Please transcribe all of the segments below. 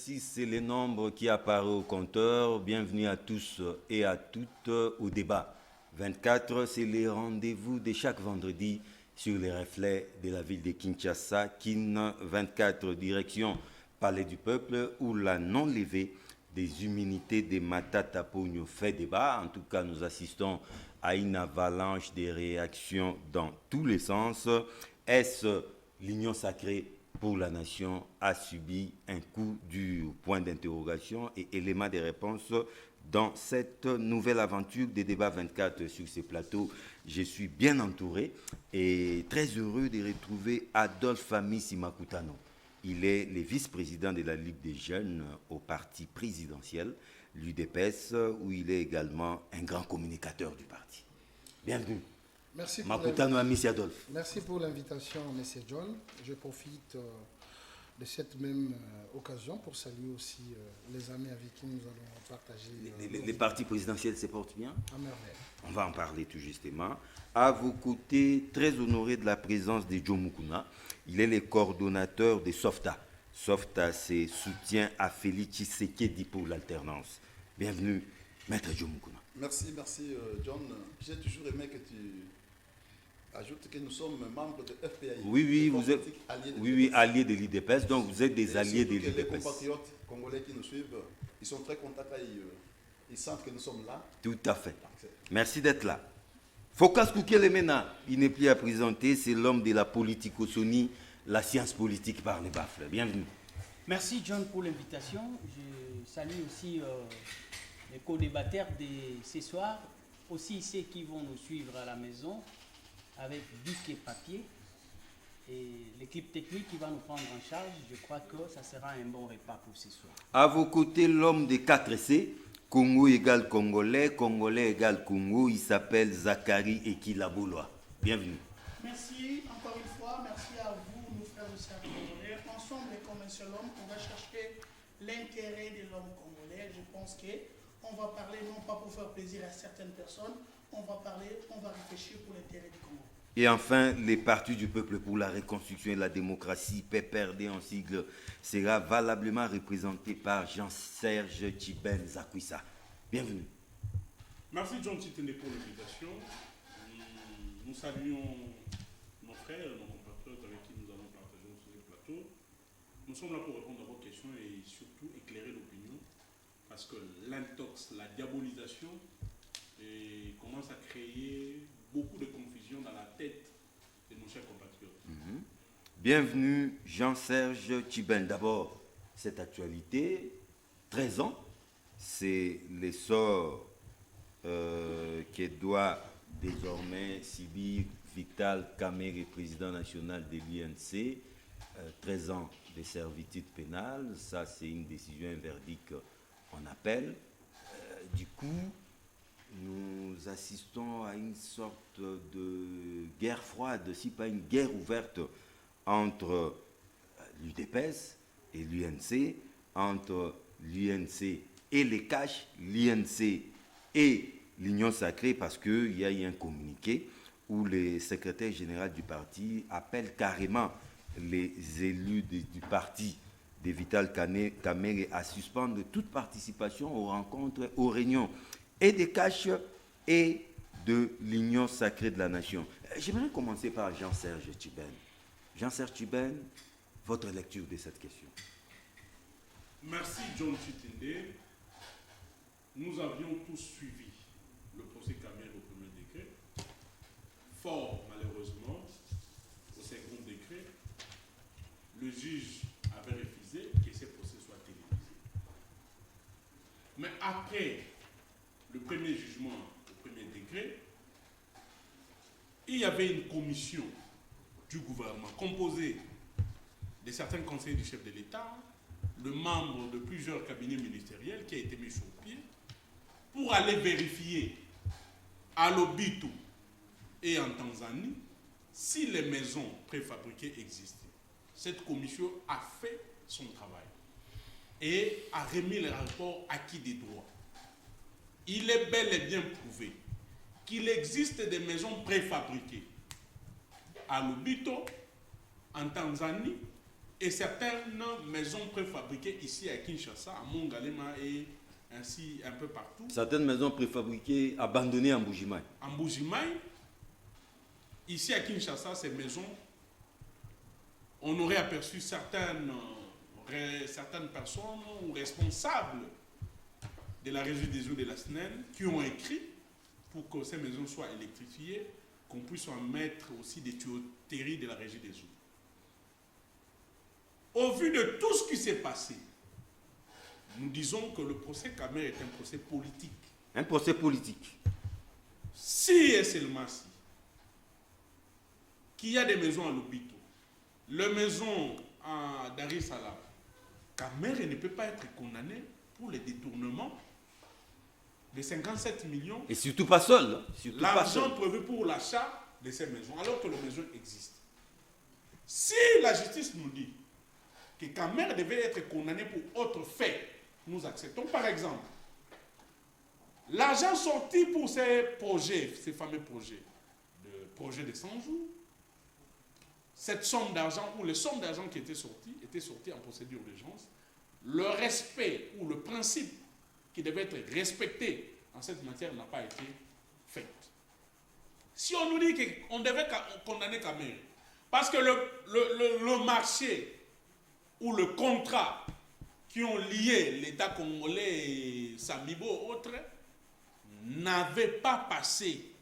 26, c'est le nombre qui apparaît au compteur. Bienvenue à tous et à toutes au débat. 24, c'est les rendez-vous de chaque vendredi sur les reflets de la ville de Kinshasa. Kin 24, direction Palais du Peuple, où la non-levée des immunités de Matata Pogno fait débat. En tout cas, nous assistons à une avalanche de réactions dans tous les sens. Est-ce l'union sacrée pour la nation a subi un coup du point d'interrogation et élément de réponse dans cette nouvelle aventure des débats 24 sur ces plateaux. Je suis bien entouré et très heureux de retrouver Adolphe Amissi Makutano. Il est le vice-président de la Ligue des jeunes au parti présidentiel, l'UDPS, où il est également un grand communicateur du parti. Bienvenue. Merci Makutano Amissi Adolphe. Merci pour l'invitation, M. John. Je profite de cette même occasion pour saluer aussi les amis avec qui nous allons partager. Les partis présidentiels se portent bien? À merveille. On va en parler tout justement. À vos côtés, très honoré de la présence de Joe Mukuna. Il est le coordonnateur de SOFTA. SOFTA, c'est soutien à Félix Tshisekedi pour l'alternance. Bienvenue, Maître Joe Mukuna. Merci John. J'ai toujours aimé que tu ajoutes que nous sommes membres de FPI. Oui, vous êtes alliés de l'IDPS, donc vous êtes des alliés de l'IDPS. Les compatriotes congolais qui nous suivent, ils sont très contents quand ils sentent que nous sommes là. Tout à fait. Merci d'être là. Focus Koukelemena, il n'est plus à présenter, c'est l'homme de la politico-sonie, la science politique par les baffles. Bienvenue. Merci John pour l'invitation. Je salue aussi les co-débatteurs de ce soir, aussi ceux qui vont nous suivre à la maison avec bic et papier et l'équipe technique qui va nous prendre en charge. Je crois que ça sera un bon repas pour ce soir. À vos côtés, l'homme des 4C, Congo égale Congolais, Congolais égale Congo, il s'appelle Zachary Ekilaboloa. Bienvenue. Merci encore une fois, merci à vous, nos frères et sœurs congolais. Ensemble, comme un seul homme, on va chercher l'intérêt de l'homme congolais. Je pense qu'on va parler non pas pour faire plaisir à certaines personnes, on va réfléchir pour l'intérêt du Congo. Et enfin, les partis du peuple pour la reconstruction et la démocratie, PPRD en sigle, sera valablement représenté par Jean-Serge Tchiben Zakwissa. Bienvenue. Merci John Titende pour l'invitation. Nous saluons nos frères, nos compatriotes avec qui nous allons partager sur le plateau. Nous sommes là pour répondre à vos questions et surtout éclairer l'opinion parce que l'intox, la diabolisation commence à créer beaucoup de confusion dans la tête de nos chers compatriotes. Bienvenue Jean-Serge Tchiben. D'abord, cette actualité, 13 ans, c'est l'essor que doit désormais subir Vital Kamerhe, président national de l'INC. 13 ans de servitude pénale, ça c'est une décision, un verdict en appel. Du coup, nous assistons à une sorte de guerre froide, si pas une guerre ouverte entre l'UDPS et l'UNC, entre l'UNC et les CACH, l'INC et l'Union sacrée, parce qu'il y a eu un communiqué où le secrétaire général du parti appelle carrément les élus du parti de Vital Kamerhe à suspendre toute participation aux rencontres, aux réunions et des CACH et de l'Union sacrée de la nation. J'aimerais commencer par Jean-Serge Tchiben. Jean-Serge Tchiben, votre lecture de cette question. Merci John Titende. Nous avions tous suivi le procès Kamerhe au premier décret. Fort malheureusement, au second décret, le juge avait refusé que ces procès soient télévisés. Mais après le premier jugement au premier décret, il y avait une commission du gouvernement composée de certains conseillers du chef de l'État, le membre de plusieurs cabinets ministériels qui a été mis sur pied pour aller vérifier à Lobito et en Tanzanie si les maisons préfabriquées existaient. Cette commission a fait son travail et a remis le rapport acquis des droits. Il est bel et bien prouvé qu'il existe des maisons préfabriquées à Lobito, en Tanzanie et certaines maisons préfabriquées ici à Kinshasa, à Mongalema et ainsi un peu partout. Certaines maisons préfabriquées abandonnées en Bujimaï. En Bujimaï, ici à Kinshasa, ces maisons, on aurait aperçu certaines personnes ou responsables de la régie des eaux de la SNEL qui ont écrit pour que ces maisons soient électrifiées, qu'on puisse en mettre aussi des tuyauteries de la régie des eaux. Au vu de tout ce qui s'est passé, nous disons que le procès Kamer est un procès politique. Un procès politique. Si et seulement si, qu'il y a des maisons à l'hôpital, les maisons à Dar es Salaam, Kamer ne peut pas être condamné pour les détournements de 57 millions. Et surtout pas seul. L'argent prévu pour l'achat de ces maisons, alors que les maisons existent. Si la justice nous dit que Kamer devait être condamné pour autre fait, nous acceptons. Par exemple, l'argent sorti pour ces projets, ces fameux projets de 100 jours, cette somme d'argent ou les sommes d'argent qui étaient sorties en procédure d'urgence, le respect ou le principe qui devait être respecté en cette matière n'a pas été fait. Si on nous dit qu'on devait condamner Kamer, parce que le marché ou le contrat qui ont lié l'État congolais et Samibo autres n'avait pas passé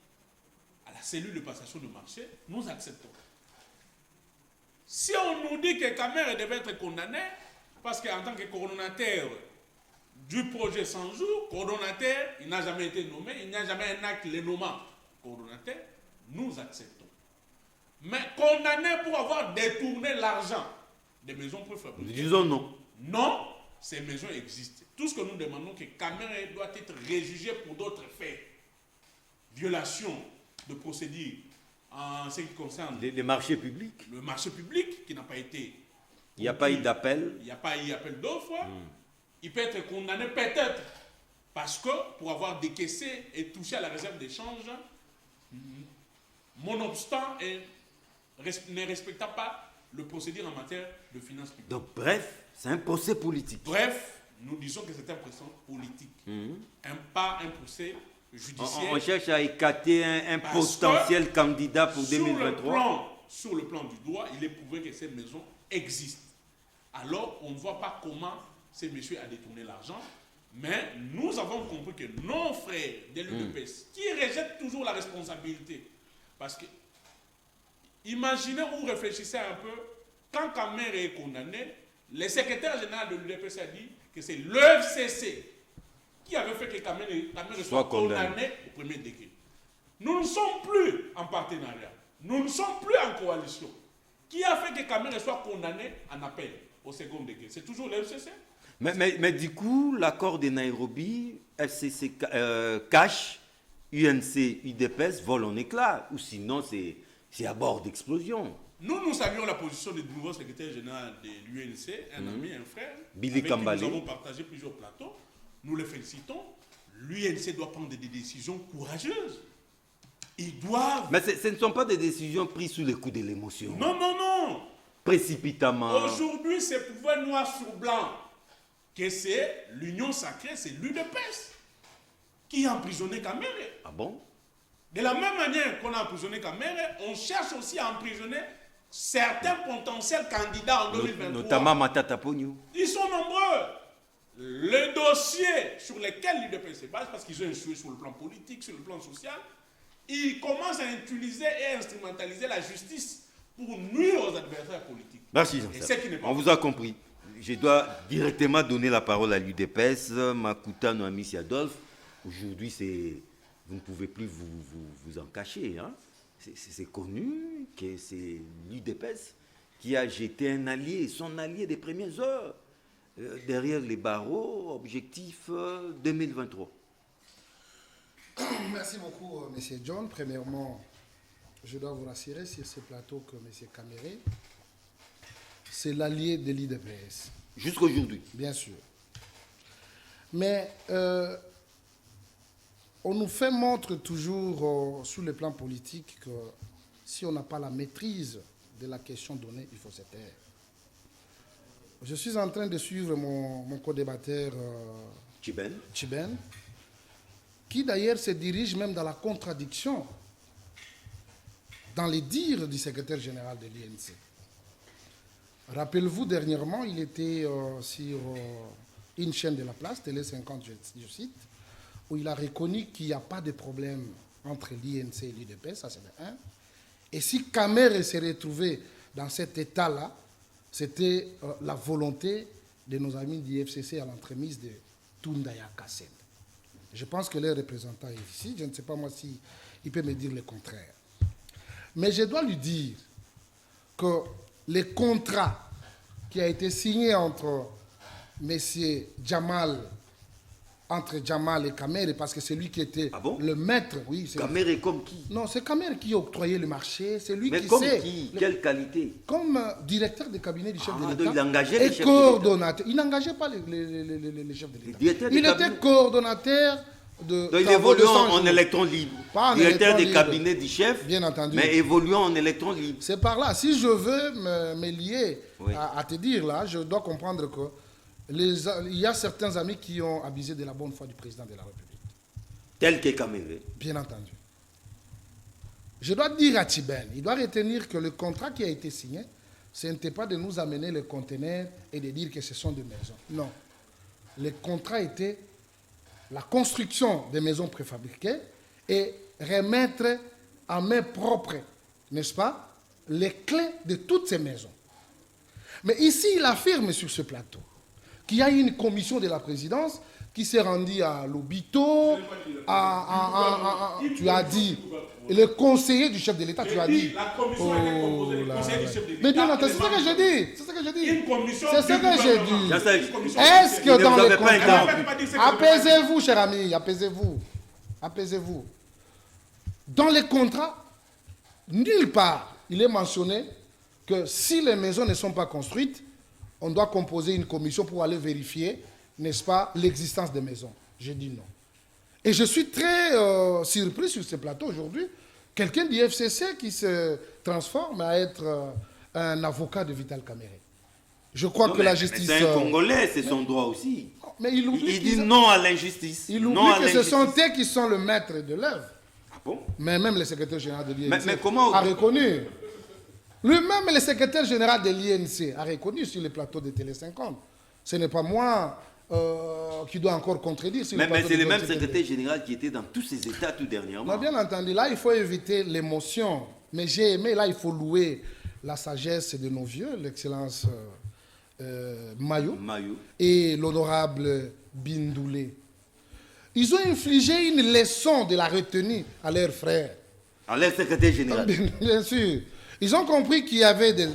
à la cellule de passation de marché, nous acceptons. Si on nous dit que Kamer devait être condamné, parce qu'en tant que coordonnateur du projet 100 jours, coordonnateur, il n'a jamais été nommé, il n'y a jamais un acte le nommant coordonnateur, nous acceptons. Mais condamné pour avoir détourné l'argent des maisons préfabriquées. Nous disons non. Non, ces maisons existent. Tout ce que nous demandons, que Kamer doit être réjugé pour d'autres faits. Violation de procédure en ce qui concerne Les marchés publics. le marché public qui n'a pas été... Il n'y a pas eu d'appel. Il n'y a pas eu d'appel d'offres. Il peut être condamné peut-être parce que pour avoir décaissé et touché à la réserve d'échange, monobstant et ne respectant pas le procédé en matière de finances publiques. Donc bref, c'est un procès politique. Bref, nous disons que c'est un procès politique, pas un procès judiciaire. On cherche à écarter un potentiel candidat pour 2023. Sur le plan du droit, il est prouvé que ces maisons existent. Alors, on ne voit pas comment ces messieurs ont détourné l'argent, mais nous avons compris que nos frères de l'UDPS, qui rejettent toujours la responsabilité, parce que, imaginez ou réfléchissez un peu, quand Kamer est condamné, le secrétaire général de l'UDPS a dit que c'est l'EFCC qui avait fait que Kamer soit condamné au premier degré. Nous ne sommes plus en partenariat, nous ne sommes plus en coalition. Qui a fait que Kamer soit condamné en appel au second degré? C'est toujours l'FCC. Mais du coup, l'accord de Nairobi, FCC cache, UNC, UDPS volent en éclats. Ou sinon, c'est à bord d'explosion. Nous saluons la position du nouveau secrétaire général de l'UNC, un ami, un frère, Billy Kambale. Nous avons partagé plusieurs plateaux. Nous le félicitons. L'UNC doit prendre des décisions courageuses. Ils doivent... Mais ce ne sont pas des décisions prises sous le coup de l'émotion. Non, non, non. Précipitamment. Aujourd'hui, c'est pour voir noir sur blanc que c'est l'union sacrée, c'est l'UDPS qui a emprisonné Kamer. Ah bon? De la même manière qu'on a emprisonné Kamer, on cherche aussi à emprisonner certains potentiels candidats en 2023. Notamment Matata Pognou. Ils sont nombreux. Les dossiers sur lesquels l'UDPS se base, parce qu'ils ont échoué sur le plan politique, sur le plan social, ils commencent à utiliser et instrumentaliser la justice pour nuire aux adversaires politiques. Merci, on vous a compris. Je dois directement donner la parole à l'UDPS, Makuta Noamis Adolphe. Aujourd'hui, vous ne pouvez plus vous en cacher. Hein? C'est connu que c'est l'UDPS qui a jeté un allié, son allié des premières heures, derrière les barreaux, objectif 2023. Merci beaucoup, M. John. Premièrement, je dois vous rassurer sur ce plateau que M. Kamere, c'est l'allié de l'IDPS. Jusqu'aujourd'hui. Bien sûr. Mais on nous fait montre toujours sur le plan politique que si on n'a pas la maîtrise de la question donnée, il faut se taire. Je suis en train de suivre mon co-débatteur Tchiben, qui d'ailleurs se dirige même dans la contradiction dans les dires du secrétaire général de l'INC. Rappelez-vous, dernièrement, il était sur une chaîne de la place, Télé 50, je cite, où il a reconnu qu'il n'y a pas de problème entre l'INC et l'UDP, ça c'est le 1. Et si Kamer s'est retrouvé dans cet état-là, c'était la volonté de nos amis du FCC à l'entremise de Tundaya Kassel. Je pense que le représentant est ici, je ne sais pas moi s'il peut me dire le contraire. Mais je dois lui dire que le contrat qui a été signé entre M. Jamal et Kamer, parce que c'est lui qui était le maître. Oui, Kamer est comme qui? Non, c'est Kamer qui a octroyé le marché, c'est lui Mais qui comme sait. qui? Quelle qualité? Comme directeur de cabinet du chef de l'État. Donc il engageait les chefs de coordonnateur. Il n'engageait pas les chefs de l'État. Il était coordonnateur de. Donc il évolue en électron libre. Pas en directeur électron de libre. Cabinet du chef, Bien entendu. mais évoluant en électron libre. C'est par là. Si je veux me lier Oui. à te dire là, je dois comprendre que il y a certains amis qui ont abusé de la bonne foi du président de la République. Tel que Kamer. Bien entendu. Je dois dire à Tchiben, il doit retenir que le contrat qui a été signé, ce n'était pas de nous amener les conteneurs et de dire que ce sont des maisons. Non. Le contrat était la construction des maisons préfabriquées et remettre en main propre, n'est-ce pas, les clés de toutes ces maisons. Mais ici, il affirme sur ce plateau qu'il y a une commission de la présidence qui s'est rendue à Lobito, tu as dit, le conseiller du chef de l'État, tu as dit. La commission a été composée du conseiller du chef de l'État. Mais bien entendu, c'est ce que je dis. C'est ce que je dis. Une commission C'est ce du que j'ai gouvernement. dit. Est-ce que dans les contrats... Apaisez-vous. Apaisez-vous, cher ami, apaisez-vous. Apaisez-vous. Dans les contrats, nulle part, il est mentionné que si les maisons ne sont pas construites, on doit composer une commission pour aller vérifier, n'est-ce pas, l'existence des maisons. J'ai dit non. Et je suis très surpris sur ce plateau aujourd'hui, quelqu'un du FCC qui se transforme à être un avocat de Vital Kamerhe. Je crois que la justice... C'est un Congolais, c'est son droit aussi. Mais il dit non à l'injustice. Il oublie que ce sont eux qui sont le maître de l'œuvre. Ah bon? Mais même le secrétaire général de l'INC Mais comment... a reconnu. Lui-même, le secrétaire général de l'INC a reconnu sur le plateau de Télé 50. Ce n'est pas moi qui dois encore contredire. Sur mais c'est le même secrétaire secrétaire général qui était dans tous ces états tout dernièrement. Bien entendu, là, il faut éviter l'émotion. Mais j'ai aimé, là, il faut louer la sagesse de nos vieux, l'excellence Mayo et l'honorable Bindoulé. Ils ont infligé une leçon de la retenue à leurs frères. À leur secrétaire général. Bien sûr. Ils ont compris qu'il y avait de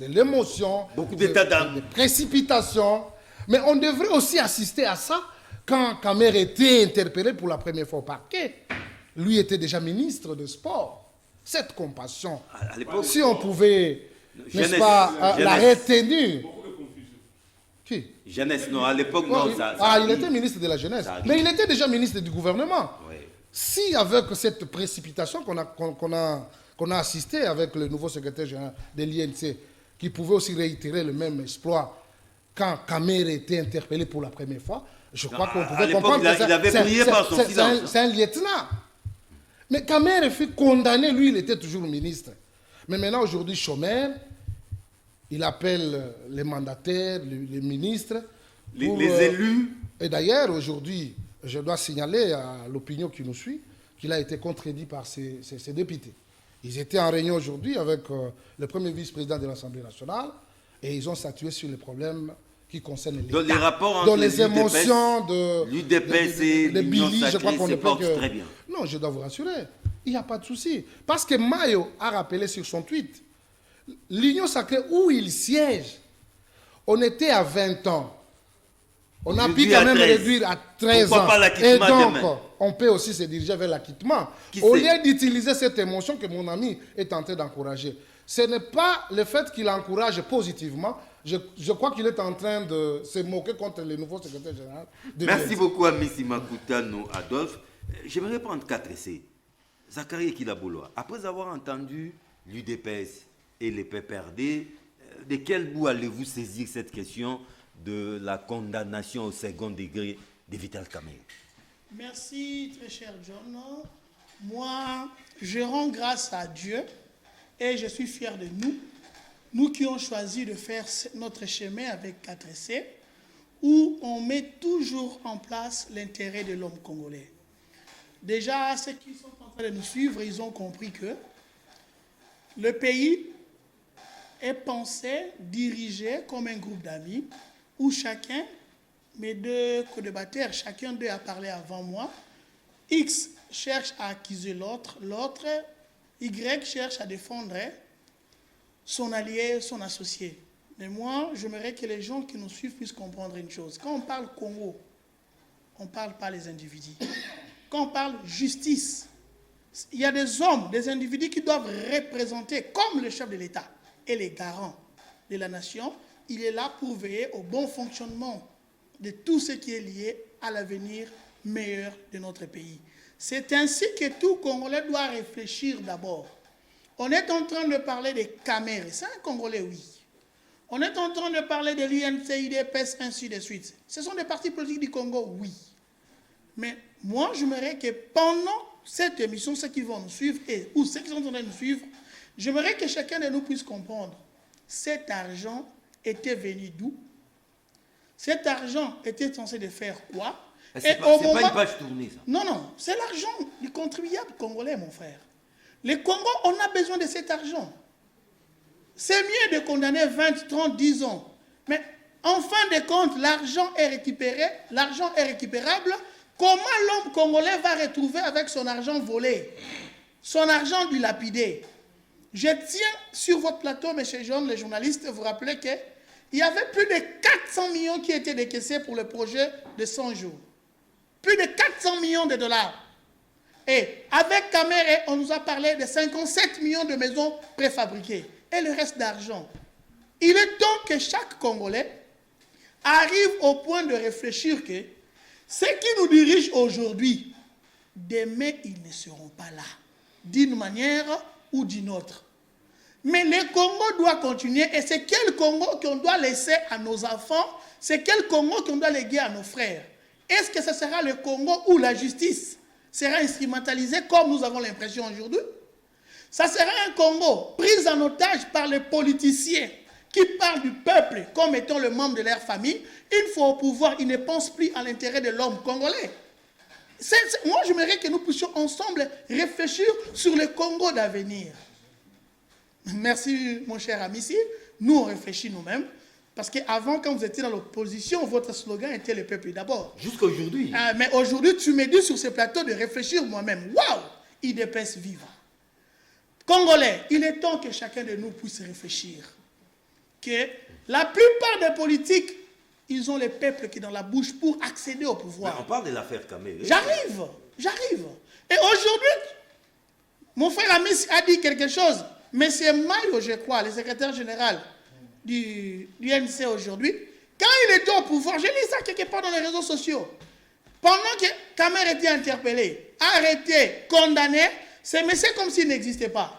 l'émotion, beaucoup d'état d'âme, de précipitation. Mais on devrait aussi assister à ça quand Kamer était interpellé pour la première fois au parquet. Lui était déjà ministre de sport. Cette compassion, si on pouvait, n'est-ce pas, la retenue. Qui? Jeunesse, non, à l'époque, non. Il était ministre de la jeunesse. Mais il était déjà ministre du gouvernement. Oui. Si avec cette précipitation qu'on a assisté avec le nouveau secrétaire général de l'INC, qui pouvait aussi réitérer le même exploit quand Kamer était interpellé pour la première fois, je crois qu'on pouvait comprendre que c'est un lieutenant. Mais Kamer fut condamné, lui, il était toujours ministre. Mais maintenant, aujourd'hui, chômeur, il appelle les mandataires, les ministres. Les élus. Et d'ailleurs, aujourd'hui, je dois signaler à l'opinion qui nous suit qu'il a été contredit par ces députés. Ils étaient en réunion aujourd'hui avec le premier vice-président de l'Assemblée nationale et ils ont statué sur les problèmes qui concernent l'État. Dans les rapports entre dans les émotions de l'UDPS et l'Union sacrée, je crois qu'on ne peut que... très bien. Non, je dois vous rassurer, il n'y a pas de souci. Parce que Mayo a rappelé sur son tweet, l'Union sacrée où il siège, on était à 20 ans. On a pu quand même réduire à 13 ans. Et donc, on peut aussi se diriger vers l'acquittement. Au lieu d'utiliser cette émotion que mon ami est en train d'encourager. Ce n'est pas le fait qu'il encourage positivement. Je crois qu'il est en train de se moquer contre le nouveau secrétaire général. Merci beaucoup à M. Makutano Adolphe. J'aimerais prendre 4 essais. Zachary Kilabouloa, après avoir entendu l'UDPS et les PPRD de quel bout allez-vous saisir cette question de la condamnation au second degré de Vital Kamerhe? Merci, très cher John. Moi, je rends grâce à Dieu et je suis fier de nous qui avons choisi de faire notre chemin avec 4C, où on met toujours en place l'intérêt de l'homme congolais. Déjà, ceux qui sont en train de nous suivre, ils ont compris que le pays est pensé, dirigé comme un groupe d'amis, où chacun, mes deux co-débatteurs, chacun d'eux a parlé avant moi, X cherche à accuser l'autre, l'autre, Y cherche à défendre son allié, son associé. Mais moi, j'aimerais que les gens qui nous suivent puissent comprendre une chose. Quand on parle Congo, on ne parle pas les individus. Quand on parle justice, il y a des hommes, des individus qui doivent représenter, comme le chef de l'État et les garants de la nation, il est là pour veiller au bon fonctionnement de tout ce qui est lié à l'avenir meilleur de notre pays. C'est ainsi que tout Congolais doit réfléchir d'abord. On est en train de parler de Kamerhe, c'est un Congolais, oui. On est en train de parler de l'INC, IDPS, ainsi de suite. Ce sont des partis politiques du Congo, oui. Mais moi, j'aimerais que pendant cette émission, ceux qui vont nous suivre, ou ceux qui sont en train de nous suivre, j'aimerais que chacun de nous puisse comprendre. Cet argent était venu d'où? Cet argent était censé de faire quoi? C'est pas une page tournée, ça. Non, non, c'est l'argent du contribuable congolais, mon frère. Le Congo, on a besoin de cet argent. C'est mieux de condamner 20, 30, 10 ans. Mais en fin de compte, l'argent est récupéré, l'argent est récupérable. Comment l'homme congolais va retrouver avec son argent volé, son argent dilapidé? Je tiens sur votre plateau, M. John, les journalistes, vous rappeler qu'il y avait plus de 400 millions qui étaient décaissés pour le projet de 100 jours. Plus de 400 millions de dollars. Et avec Kamerhe, on nous a parlé de 57 millions de maisons préfabriquées. Et le reste d'argent. Il est temps que chaque Congolais arrive au point de réfléchir que ceux qui nous dirigent aujourd'hui, demain, ils ne seront pas là. D'une manière ou d'une autre. Mais le Congo doit continuer. Et c'est quel Congo qu'on doit laisser à nos enfants? C'est quel Congo qu'on doit léguer à nos frères? Est-ce que ce sera le Congo où la justice sera instrumentalisée comme nous avons l'impression aujourd'hui? Ça sera un Congo pris en otage par les politiciens qui parlent du peuple comme étant le membre de leur famille. Une fois au pouvoir, ils ne pensent plus à l'intérêt de l'homme congolais. Moi, j'aimerais que nous puissions ensemble réfléchir sur le Congo d'avenir. Merci, mon cher ami. Nous, on réfléchit nous-mêmes. Parce qu'avant, quand vous étiez dans l'opposition, votre slogan était le peuple d'abord. Jusqu'à aujourd'hui. Mais aujourd'hui, tu me dis sur ce plateau de réfléchir moi-même. Waouh! IDPS viva. Congolais, il est temps que chacun de nous puisse réfléchir. Que la plupart des politiques, ils ont les peuples qui dans la bouche pour accéder au pouvoir. Mais on parle de l'affaire Kamerhe. J'arrive. Et aujourd'hui, mon frère Amis a dit quelque chose. Mais c'est Mayo, je crois, le secrétaire général du NC aujourd'hui, quand il était au pouvoir, j'ai lu ça quelque part dans les réseaux sociaux, pendant que Kamerhe était interpellé, arrêté, condamné, c'est comme s'il n'existait pas.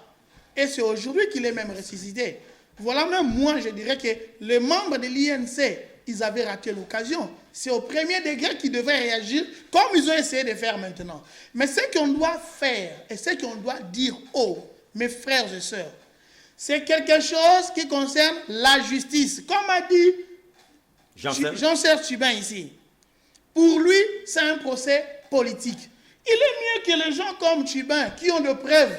Et c'est aujourd'hui qu'il est même ressuscité. Voilà, même moi, je dirais que les membres de l'INC, ils avaient raté l'occasion. C'est au premier degré qu'ils devaient réagir comme ils ont essayé de faire maintenant. Mais ce qu'on doit faire et ce qu'on doit dire haut, mes frères et sœurs, c'est quelque chose qui concerne la justice. Comme a dit Jean-Serge Tchibin ici. Pour lui, c'est un procès politique. Il est mieux que les gens comme Tchibin, qui ont de preuves,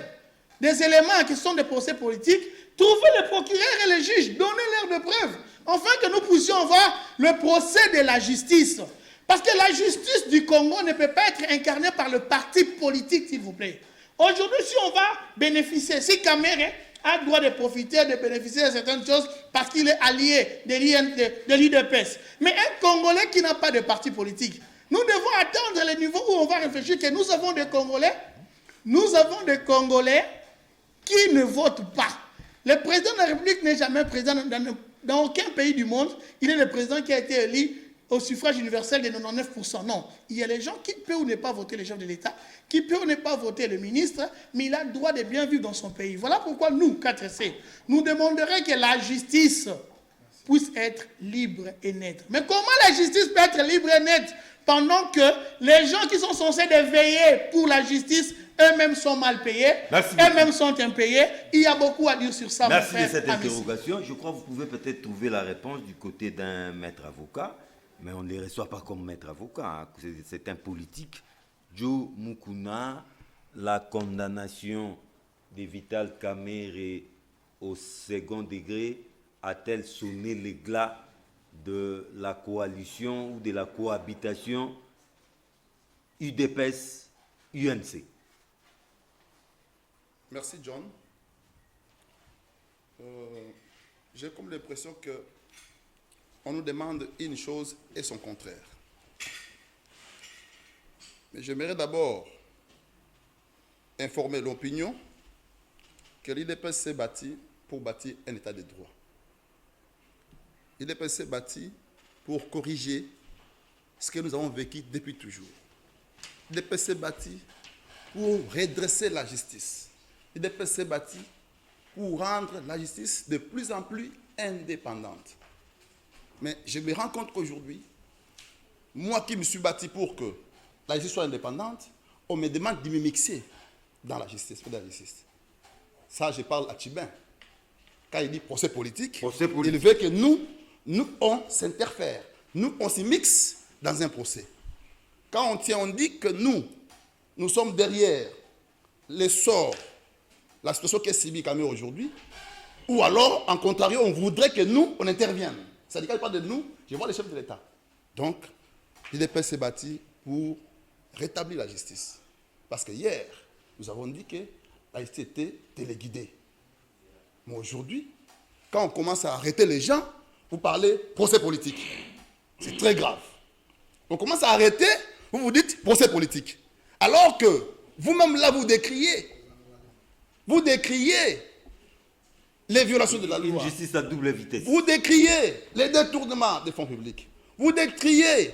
des éléments qui sont des procès politiques, trouver le procureur et le juge, donner-leur de preuves, afin que nous puissions voir le procès de la justice. Parce que la justice du Congo ne peut pas être incarnée par le parti politique, s'il vous plaît. Aujourd'hui, si on va bénéficier, si Kamerhe a le droit de profiter, de bénéficier de certaines choses parce qu'il est allié de l'IDPS. Mais un Congolais qui n'a pas de parti politique, nous devons attendre le niveau où on va réfléchir que nous avons des Congolais qui ne votent pas. Le président de la République n'est jamais président dans aucun pays du monde. Il est le président qui a été élu au suffrage universel de 99%. Non, il y a les gens qui peuvent ou ne pas voter le chef de l'État, qui peuvent ou ne pas voter le ministre, mais il a le droit de bien vivre dans son pays. Voilà pourquoi nous, 4C, nous demanderions que la justice puisse être libre et nette. Mais comment la justice peut être libre et nette pendant que les gens qui sont censés veiller pour la justice, eux-mêmes sont mal payés, eux-mêmes sont impayés? Il y a beaucoup à dire sur ça. Merci de cette interrogation. Je crois que vous pouvez peut-être trouver la réponse du côté d'un maître avocat, mais on ne les reçoit pas comme maître avocat. Hein. C'est un politique. Joe Mukuna, la condamnation de Vital Kamerhe au second degré a-t-elle sonné l'éclat de la coalition ou de la cohabitation UDPS-UNC? Merci, John. J'ai comme l'impression que on nous demande une chose et son contraire. Mais j'aimerais d'abord informer l'opinion que l'UDPS s'est bâti pour bâtir un état de droit. L'UDPS s'est bâti pour corriger ce que nous avons vécu depuis toujours. L'UDPS s'est bâti pour redresser la justice. L'UDPS s'est bâti pour rendre la justice de plus en plus indépendante. Mais je me rends compte qu'aujourd'hui, moi qui me suis bâti pour que la justice soit indépendante, on me demande de me mixer dans la justice. Ça, je parle à Tchibin. Quand il dit procès politique, il veut que nous, on s'interfère. Nous, on s'y mixe dans un procès. Quand on dit que nous sommes derrière les sorts, la situation qu'est Sibi Kamerhe aujourd'hui, ou alors, en contrario, on voudrait que nous, on intervienne. C'est-à-dire qu'il parle de nous, je vois les chefs de l'État. Donc, l'UDPS s'est bâti pour rétablir la justice. Parce que hier, nous avons dit que la justice était téléguidée. Mais aujourd'hui, quand on commence à arrêter les gens, vous parlez procès politique. C'est très grave. On commence à arrêter, vous vous dites procès politique. Alors que vous-même là, vous décriez les violations de la loi. Une justice à double vitesse. Vous décriez les détournements des fonds publics. Vous décriez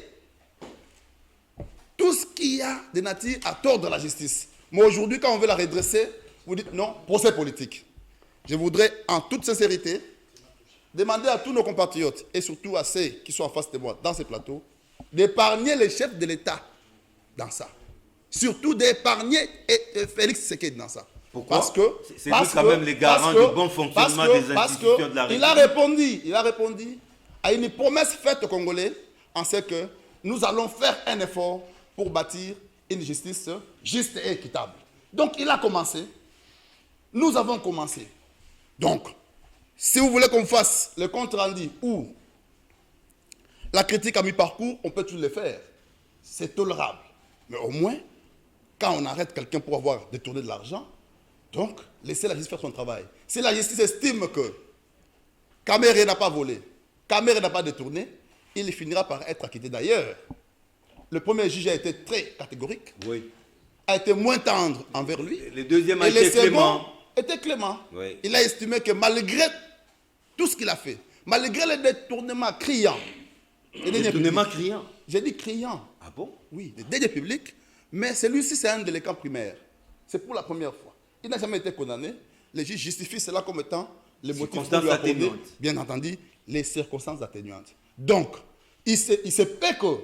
tout ce qu'il y a de nature à tordre la justice. Mais aujourd'hui, quand on veut la redresser, vous dites non, procès politique. Je voudrais, en toute sincérité, demander à tous nos compatriotes, et surtout à ceux qui sont en face de moi dans ces plateaux, d'épargner les chefs de l'État dans ça. Surtout d'épargner Félix Tshisekedi dans ça. Pourquoi? C'est quand même les garants du bon fonctionnement des institutions de la République. Il a répondu à une promesse faite aux Congolais en ce que nous allons faire un effort pour bâtir une justice juste et équitable. Donc il a commencé. Nous avons commencé. Donc, si vous voulez qu'on fasse le compte rendu ou la critique à mi-parcours, on peut tout le faire. C'est tolérable. Mais au moins, quand on arrête quelqu'un pour avoir détourné de l'argent, donc, laissez la justice faire son travail. Si la justice estime que Kamerhe n'a pas volé, Kamerhe n'a pas détourné, il finira par être acquitté. D'ailleurs, le premier juge a été très catégorique, a été moins tendre envers lui. Le deuxième a été clément. Était clément. Oui. Il a estimé que malgré tout ce qu'il a fait, malgré les détournements criants, j'ai dit criants. Ah bon? Oui, les deniers publics, mais celui-ci c'est un délinquant primaire. C'est pour la première fois. Il n'a jamais été condamné. Les juges justifient cela comme étant les motifs pour lui accorder, bien entendu, les circonstances atténuantes. Donc, il se peut que,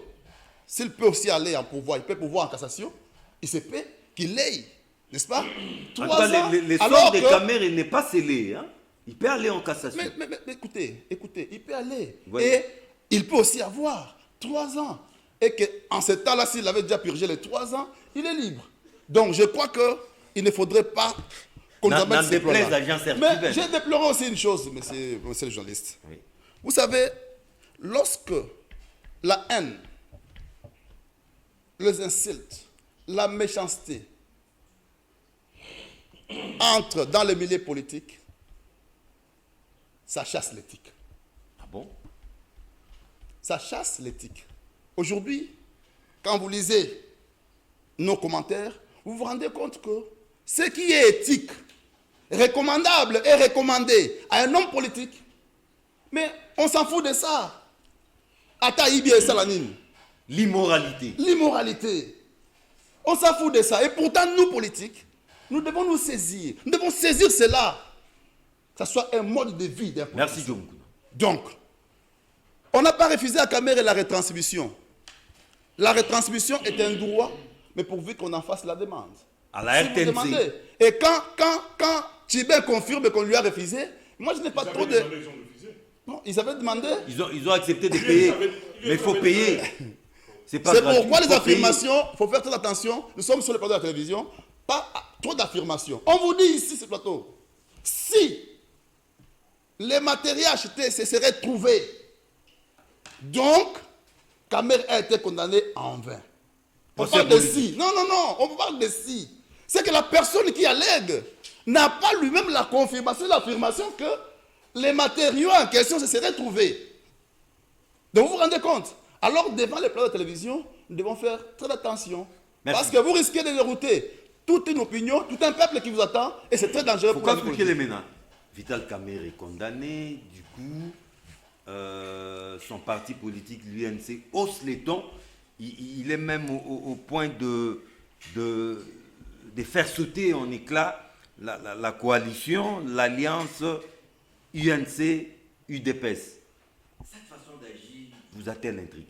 s'il peut aussi aller en pourvoi, il peut pourvoir en cassation, il se peut qu'il ait, n'est-ce pas, 3 ans. Les sorts de Kamerhe n'est pas scellé. Hein? Il peut aller en cassation. Mais écoutez, il peut aller. Oui. Et il peut aussi avoir 3 ans. Et qu'en ce temps-là, s'il avait déjà purgé les 3 ans, il est libre. Donc, je crois qu'il ne faudrait pas qu'on nous amène ces plans-là. Mais j'ai déploré aussi une chose, monsieur le journaliste. Oui. Vous savez, lorsque la haine, les insultes, la méchanceté entrent dans les milieux politiques, ça chasse l'éthique. Ah bon? Ça chasse l'éthique. Aujourd'hui, quand vous lisez nos commentaires, vous vous rendez compte que ce qui est éthique, recommandable et recommandé à un homme politique, mais on s'en fout de ça. Ata Ibi et Salanine. L'immoralité. L'immoralité. On s'en fout de ça. Et pourtant, nous, politiques, nous devons nous saisir. Nous devons saisir cela. Que ce soit un mode de vie d'un politicien. Merci, John. Donc, on n'a pas refusé à Kamere la retransmission. La retransmission est un droit, mais pourvu qu'on en fasse la demande. À la Si vous RTNC. demandez. Et quand Tchibin confirme qu'on lui a refusé, moi je n'ai pas trop de... Ils ont refusé. Non, ils avaient demandé. Ils ont accepté de payer. Mais il faut payer. C'est pas C'est gratuit, pourquoi il les faut payer. affirmations, il faut faire très attention. Nous sommes sur le plateau de la télévision. Pas trop d'affirmations. On vous dit ici, ce plateau, si les matériels achetés se seraient trouvés, donc, Kamer a été condamné en vain. On Procès parle de politique. si. Non, on parle de si. C'est que la personne qui allègue n'a pas lui-même la confirmation, l'affirmation que les matériaux en question se seraient trouvés. Donc vous vous rendez compte? Alors devant les plateaux de télévision, nous devons faire très attention. Merci. Parce que vous risquez de dérouter toute une opinion, tout un peuple qui vous attend, et c'est très dangereux Pourquoi pour la vie expliquer les politique. maintenant? Vital Kamerhe est condamné, du coup, son parti politique, l'UNC, hausse les tons. Il est même au point de faire sauter en éclats la coalition, l'alliance UNC-UDPS. Cette façon d'agir vous a-t-elle intrigué?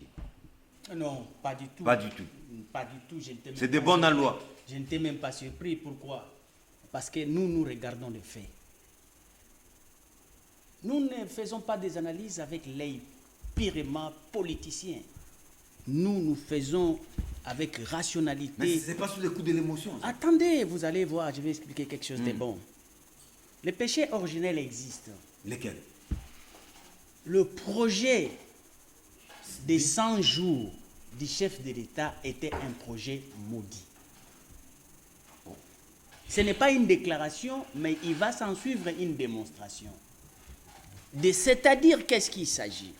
Non, pas du tout. Pas du tout. Pas du tout. C'est de bonne loi. Je n'étais même pas surpris. Pourquoi? Parce que nous regardons les faits. Nous ne faisons pas des analyses avec l'œil purement politicien. Nous faisons avec rationalité. Mais ce n'est pas sous le coup de l'émotion. ça. Attendez, vous allez voir, je vais expliquer quelque chose de bon. Le péché originel existe. Lesquels? Le projet des 100 jours du chef de l'État était un projet maudit. Ce n'est pas une déclaration, mais il va s'en suivre une démonstration. C'est-à-dire, qu'est-ce qu'il s'agit?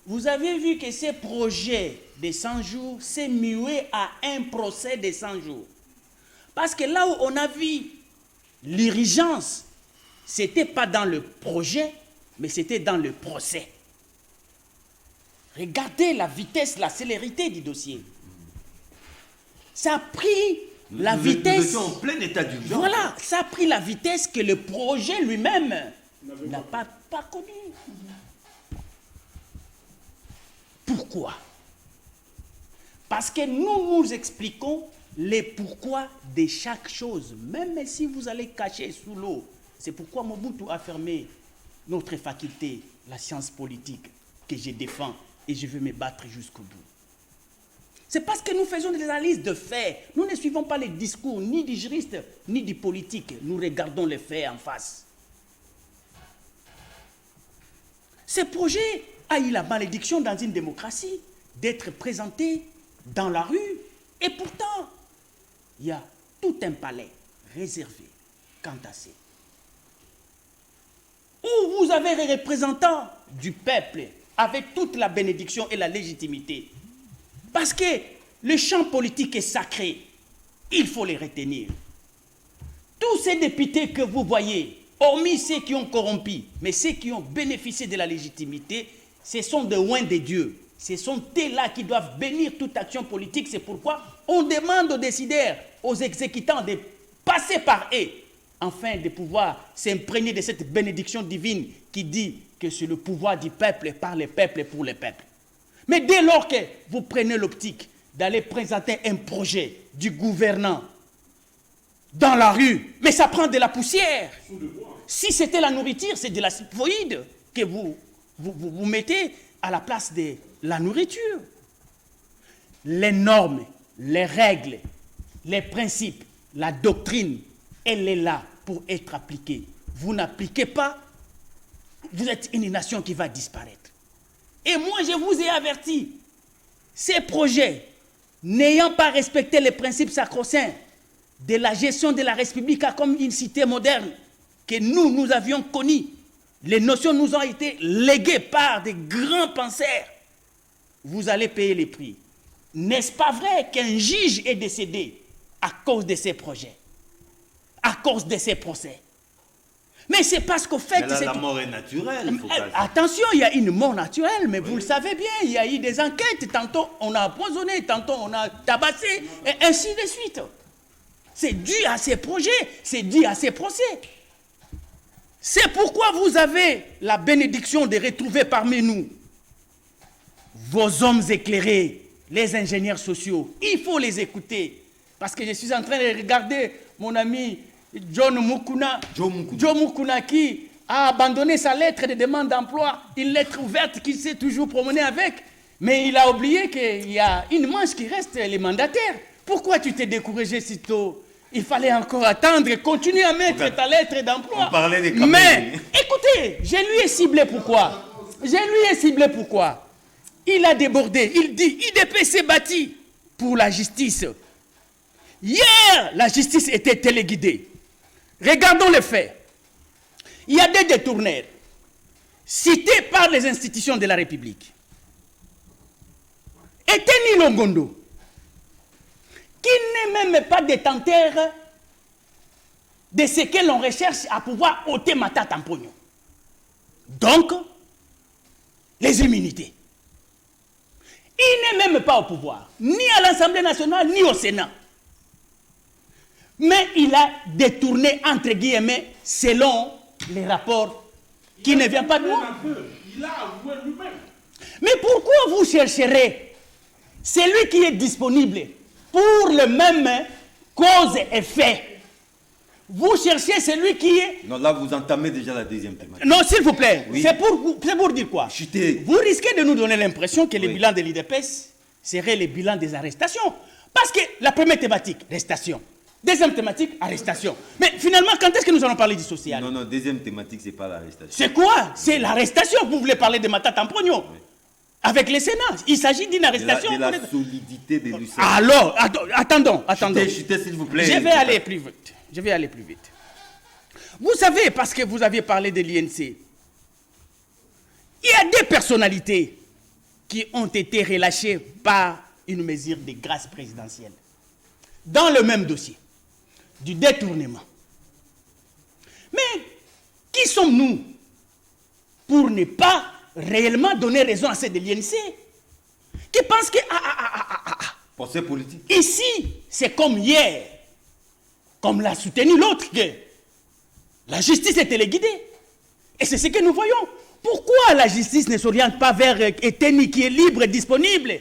Vous avez vu que ce projet de 100 jours s'est mué à un procès de 100 jours. Parce que là où on a vu l'urgence, ce n'était pas dans le projet, mais c'était dans le procès. Regardez la vitesse, la célérité du dossier. Ça a pris la vitesse. Nous étions en plein état d'urgence. Voilà, ça a pris la vitesse que le projet lui-même n'a pas connue. Pourquoi? Parce que nous expliquons les pourquoi de chaque chose. Même si vous allez cacher sous l'eau. C'est pourquoi Mobutu a fermé notre faculté, la science politique, que je défends et je veux me battre jusqu'au bout. C'est parce que nous faisons des analyses de faits. Nous ne suivons pas les discours ni du juriste ni du politique. Nous regardons les faits en face. Ce projet a eu la malédiction dans une démocratie d'être présenté dans la rue. Et pourtant, il y a tout un palais réservé quant à ça. Où vous avez les représentants du peuple avec toute la bénédiction et la légitimité. Parce que le champ politique est sacré. Il faut les retenir. Tous ces députés que vous voyez, hormis ceux qui ont corrompu, mais ceux qui ont bénéficié de la légitimité, ce sont des oints de Dieu. Ce sont eux-là qui doivent bénir toute action politique. C'est pourquoi on demande aux décideurs, aux exécutants de passer par eux, afin de pouvoir s'imprégner de cette bénédiction divine qui dit que c'est le pouvoir du peuple, par le peuple et pour le peuple. Mais dès lors que vous prenez l'optique d'aller présenter un projet du gouvernant dans la rue, mais ça prend de la poussière. Si c'était la nourriture, c'est de la typhoïde que vous mettez à la place de la nourriture. Les normes, les règles, les principes, la doctrine, elle est là pour être appliquée. Vous n'appliquez pas, vous êtes une nation qui va disparaître. Et moi, je vous ai averti, ces projets, n'ayant pas respecté les principes sacro-saints de la gestion de la République comme une cité moderne que nous avions connue, les notions nous ont été léguées par des grands penseurs, vous allez payer les prix. N'est-ce pas vrai qu'un juge est décédé à cause de ces projets, à cause de ces procès? Mais c'est parce qu'au fait... Mais là, la mort est naturelle. Attention, il y a une mort naturelle, mais vous le savez bien, il y a eu des enquêtes. Tantôt on a empoisonné, tantôt on a tabassé, et ainsi de suite. C'est dû à ces projets, c'est dû à ces procès. C'est pourquoi vous avez la bénédiction de retrouver parmi nous vos hommes éclairés, les ingénieurs sociaux. Il faut les écouter. Parce que je suis en train de regarder mon ami Joe Mukuna qui a abandonné sa lettre de demande d'emploi, une lettre ouverte qu'il s'est toujours promené avec. Mais il a oublié qu'il y a une manche qui reste, les mandataires. Pourquoi tu t'es découragé si tôt? Il fallait encore attendre et continuer à mettre ta lettre d'emploi. On parlait des Mais, écoutez, je lui ai ciblé pourquoi. Il a débordé. Il dit, IDP s'est bâti pour la justice. Hier, la justice était téléguidée. Regardons les faits. Il y a des détournaires cités par les institutions de la République. Eteni Longondo, qui n'est même pas détenteur de ce que l'on recherche à pouvoir ôter Matata Tampogno. Donc, les immunités. Il n'est même pas au pouvoir, ni à l'Assemblée nationale, ni au Sénat. Mais il a détourné, entre guillemets, selon les rapports qui ne viennent pas de moi. Il a avoué lui-même. Mais pourquoi vous chercherez celui qui est disponible pour le même cause-effet? Vous cherchez celui qui est... Non, là, vous entamez déjà la deuxième thématique. Non, s'il vous plaît, Oui. c'est pour dire quoi? Chuter. Vous risquez de nous donner l'impression que le Oui. bilan de l'IDPS serait le bilan des arrestations. Parce que la première thématique, arrestation. Deuxième thématique, arrestation. Mais finalement, quand est-ce que nous allons parler du social? Non, deuxième thématique, c'est pas l'arrestation. C'est quoi? C'est l'arrestation. Vous voulez parler de Matata Tampogno avec le Sénat. Il s'agit d'une arrestation. De la solidité de l'UCN. Alors, attendons. Chutez, s'il vous plaît. Je vais aller plus vite. Vous savez, parce que vous aviez parlé de l'INC, il y a des personnalités qui ont été relâchées par une mesure de grâce présidentielle. Dans le même dossier, du détournement. Mais qui sommes-nous pour ne pas réellement donner raison à ceux de l'INC qui pensent que... Procès politique. Ici, c'est comme hier, comme l'a soutenu l'autre, que la justice est téléguidée. Et c'est ce que nous voyons. Pourquoi la justice ne s'oriente pas vers Eteni qui est libre et disponible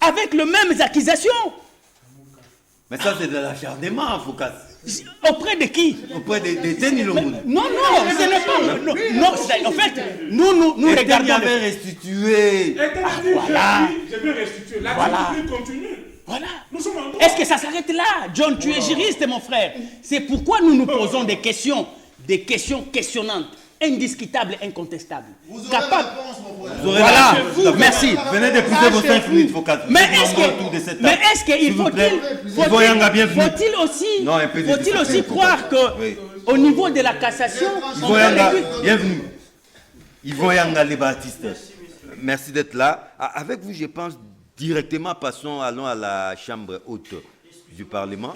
avec les mêmes accusations? Mais ça, c'est de l'acharnement, Foucault. Auprès de qui? Auprès d'Eteni Longondo. Non, ce n'est pas... Non, en fait, nous Eteni regardons... avait restitué. Voilà. Je vais restituer. La Voilà. discipline continue. Voilà. Nous sommes en droit. Est-ce que ça s'arrête là? John, tu es juriste, mon frère. C'est pourquoi nous nous posons des questions questionnantes, indiscutables, incontestables. Vous aurez Capables... la réponse, mon frère. Vous aurez Voilà. la réponse. Merci. Venez d'écouter vos 5 minutes, Foucault. Mais est-ce qu'il faut-il aussi, Non, un peu de discipline, faut croire pas. que Oui. au niveau de la cassation, on peut Bienvenue. Yvon Yanga, les Baptistes. Merci d'être là. Avec vous, je pense directement, allons à la chambre haute du Parlement.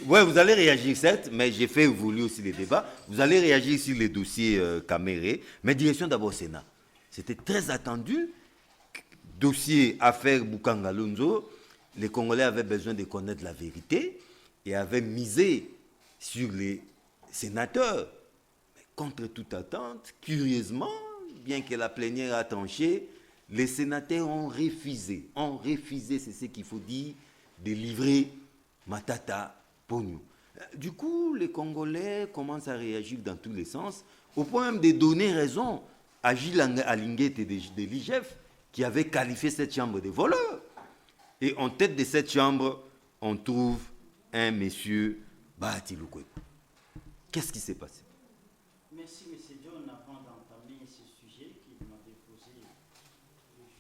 Oui, vous allez réagir, certes, mais j'ai fait évoluer aussi les débats. Vous allez réagir sur les dossiers camérés, mais direction d'abord Sénat. C'était très attendu. Dossier affaire Bukanga Lonzo, les Congolais avaient besoin de connaître la vérité et avaient misé sur les sénateurs. Mais contre toute attente, curieusement, bien que la plénière a tranché, les sénateurs ont refusé, c'est ce qu'il faut dire, de livrer Matata Pogno. Du coup, les Congolais commencent à réagir dans tous les sens, au point même de donner raison à Gilles Alinguet de l'IGF, qui avait qualifié cette chambre de voleur. Et en tête de cette chambre, on trouve un monsieur Bahati Lukwebo. Qu'est-ce qui s'est passé? Merci, M. John. Avant d'entamer ce sujet qu'il m'a déposé,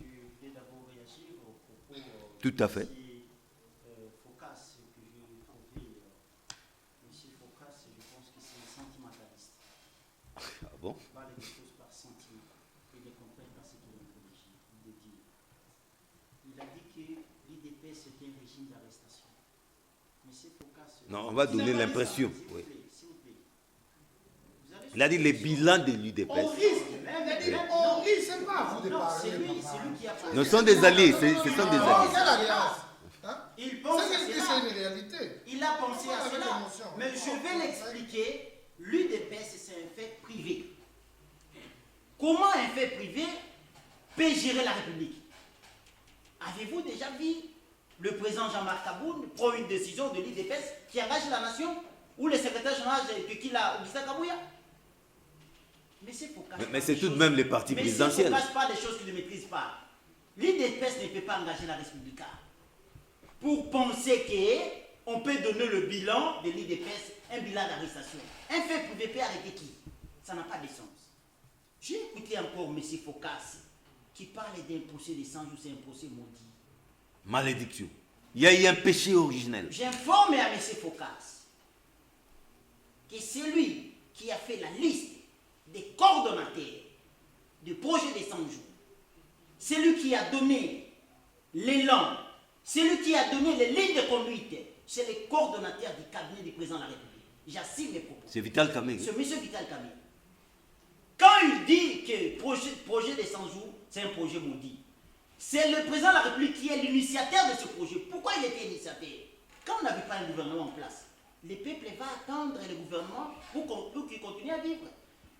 je voulais d'abord réagir au propos Tout à fait. Focas, que j'ai trouvé. M. Focas, je pense que c'est un sentimentaliste. Ah bon? Il parle des choses par sentiment. Il ne comprend pas ce qu'il est de dire. Il a dit que l'IDP c'était un régime d'arrestation. Monsieur Focas, Non, on va donner l'impression. s'il vous Oui. plaît, s'il vous plaît. Vous allez Il a dit les bilans de l'UDPS. On risque. Il a dit on risque, c'est pas à vous de Non, parler. c'est lui papa. qui a fait. Nous sommes des alliés, ce sont des Non, alliés. c'est l'alliance. Hein? Il pense à C'est cela. une réalité. Il a pensé à Avec cela. l'émotion. Mais je vais l'expliquer. L'UDPS, c'est un fait privé. Comment un fait privé peut gérer la République? Avez-vous déjà vu le président Jean-Marc Kaboun prend une décision de l'UDPS qui engage la nation? Ou le secrétaire général de Kila Augustin Kabouya? Mais c'est Mais c'est tout de même les partis présidentiels. Mais c'est pas des choses qu'il ne maîtrise pas. L'UDPS ne peut pas engager la République pour penser qu'on peut donner le bilan de l'UDPS, un bilan d'arrestation. Un fait privé peut arrêter qui? Ça n'a pas de sens. J'ai écouté encore M. Focas qui parle d'un procès de 100 jours, c'est un procès maudit. Malédiction. Il y a eu un péché originel. J'informe à M. Focas que c'est lui qui a fait la liste des coordonnateurs du projet des 100 jours. C'est lui qui a donné l'élan, c'est lui qui a donné les lignes de conduite. C'est le coordonnateur du cabinet du président de la République. J'assure mes propos. C'est Vital Kamé. C'est M. Vital Kamé. Quand il dit que le projet des 100 jours, c'est un projet maudit, c'est le président de la République qui est l'initiateur de ce projet. Pourquoi il était initiateur? Quand on n'avait pas un gouvernement en place, le peuple va attendre le gouvernement pour qu'il continue à vivre.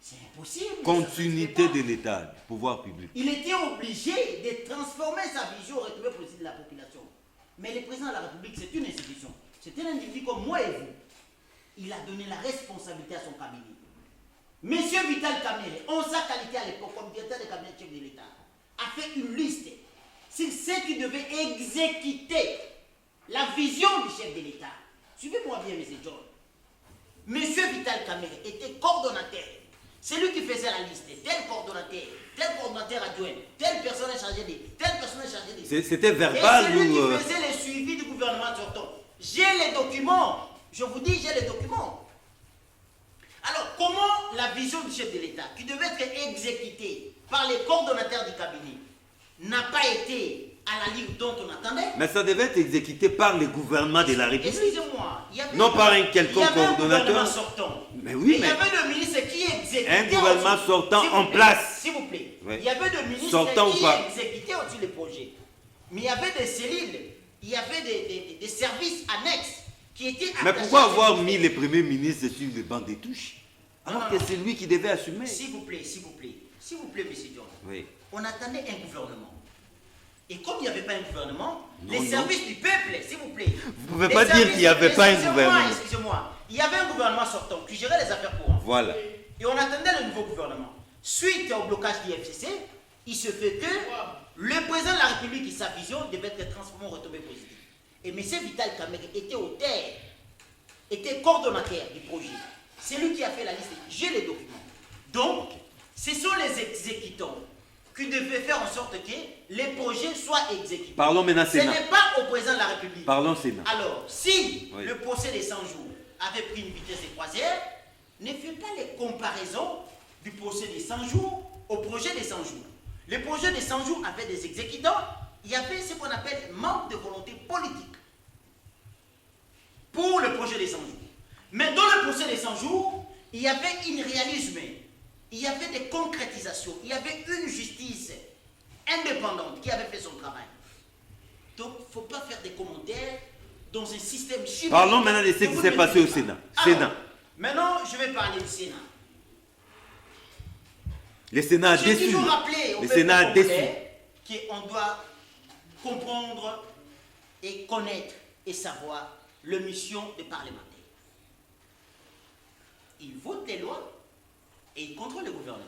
C'est impossible. Continuité de l'État, du pouvoir public. Il était obligé de transformer sa vision au retrouver politique de la population. Mais le président de la République, c'est une institution. C'est un individu comme moi et vous. Il a donné la responsabilité à son cabinet. Monsieur Vital Kamere, en sa qualité à l'époque comme directeur de cabinet chef de l'État, a fait une liste sur ceux qui devaient exécuter la vision du chef de l'État. Suivez-moi bien, M. John. Monsieur Vital Kamere était coordonnateur. C'est lui qui faisait la liste. Tel coordonnateur adjoint, telle personne est chargée de, telle personne est chargée de. C'était Et verbal c'est lui ou... qui faisait le suivi du gouvernement sortant. J'ai les documents. Je vous dis, j'ai les documents. Alors, comment la vision du chef de l'État, qui devait être exécutée par les coordonnateurs du cabinet, n'a pas été à la ligne dont on attendait? Mais ça devait être exécuté par le gouvernement de la République. Excusez-moi. Non par un quelconque coordonnateur. Il y avait un coordonnateur. gouvernement sortant. Mais oui, il y mais- avait le ministre qui exécutait. Un gouvernement au-dessus- sortant S'il vous en plaît, place. S'il vous plaît. Oui. Il y avait le ministre Sortant qui ou pas? exécutait au-dessus les projets. Mais il y avait des cellules, il y avait des services annexes qui étaient Mais attachés pourquoi à ces avoir projets. mis les premiers ministres sur le banc des touches? Alors Non, que non. c'est lui qui devait assumer. S'il vous plaît, s'il vous plaît, s'il vous plaît, monsieur John. Oui. On attendait un gouvernement. Et comme il n'y avait pas un gouvernement, Non, les non. services du peuple, s'il vous plaît. Vous pouvez Les pas dire services- qu'il n'y avait pas un Excusez-moi, gouvernement. Excusez-moi. Il y avait un gouvernement sortant qui gérait les affaires courantes. Voilà. Et on attendait le nouveau gouvernement. Suite au blocage du FCC, il se fait que le président de la République et sa vision devaient être transformés en retombées positives. Et M. Vital Kamere était auteur, était coordonnateur du projet. C'est lui qui a fait la liste. J'ai les documents. Donc, ce sont les exécutants qui devaient faire en sorte que les projets soient exécutés. Parlons maintenant Ce Sénat. n'est pas au président de la République. Parlons Sénat. Alors, si Oui. le procès des 100 jours avait pris une vitesse de croisière, ne faites pas les comparaisons du procès des 100 jours au projet des 100 jours. Le projet des 100 jours avait des exécutants, il y avait ce qu'on appelle manque de volonté politique pour le projet des 100 jours. Mais dans le procès des 100 jours, il y avait un réalisme, il y avait des concrétisations, il y avait une justice indépendante qui avait fait son travail. Donc, il ne faut pas faire des commentaires dans un système chimique. Parlons maintenant de ce qui s'est passé au Sénat. Sénat. Maintenant, je vais parler du Sénat. Le Sénat a J'ai déçu. toujours rappelé au Le peuple Sénat a déçu. congolais qu'on doit comprendre et connaître et savoir la mission des parlementaires. Ils votent les lois et ils contrôlent le gouvernement.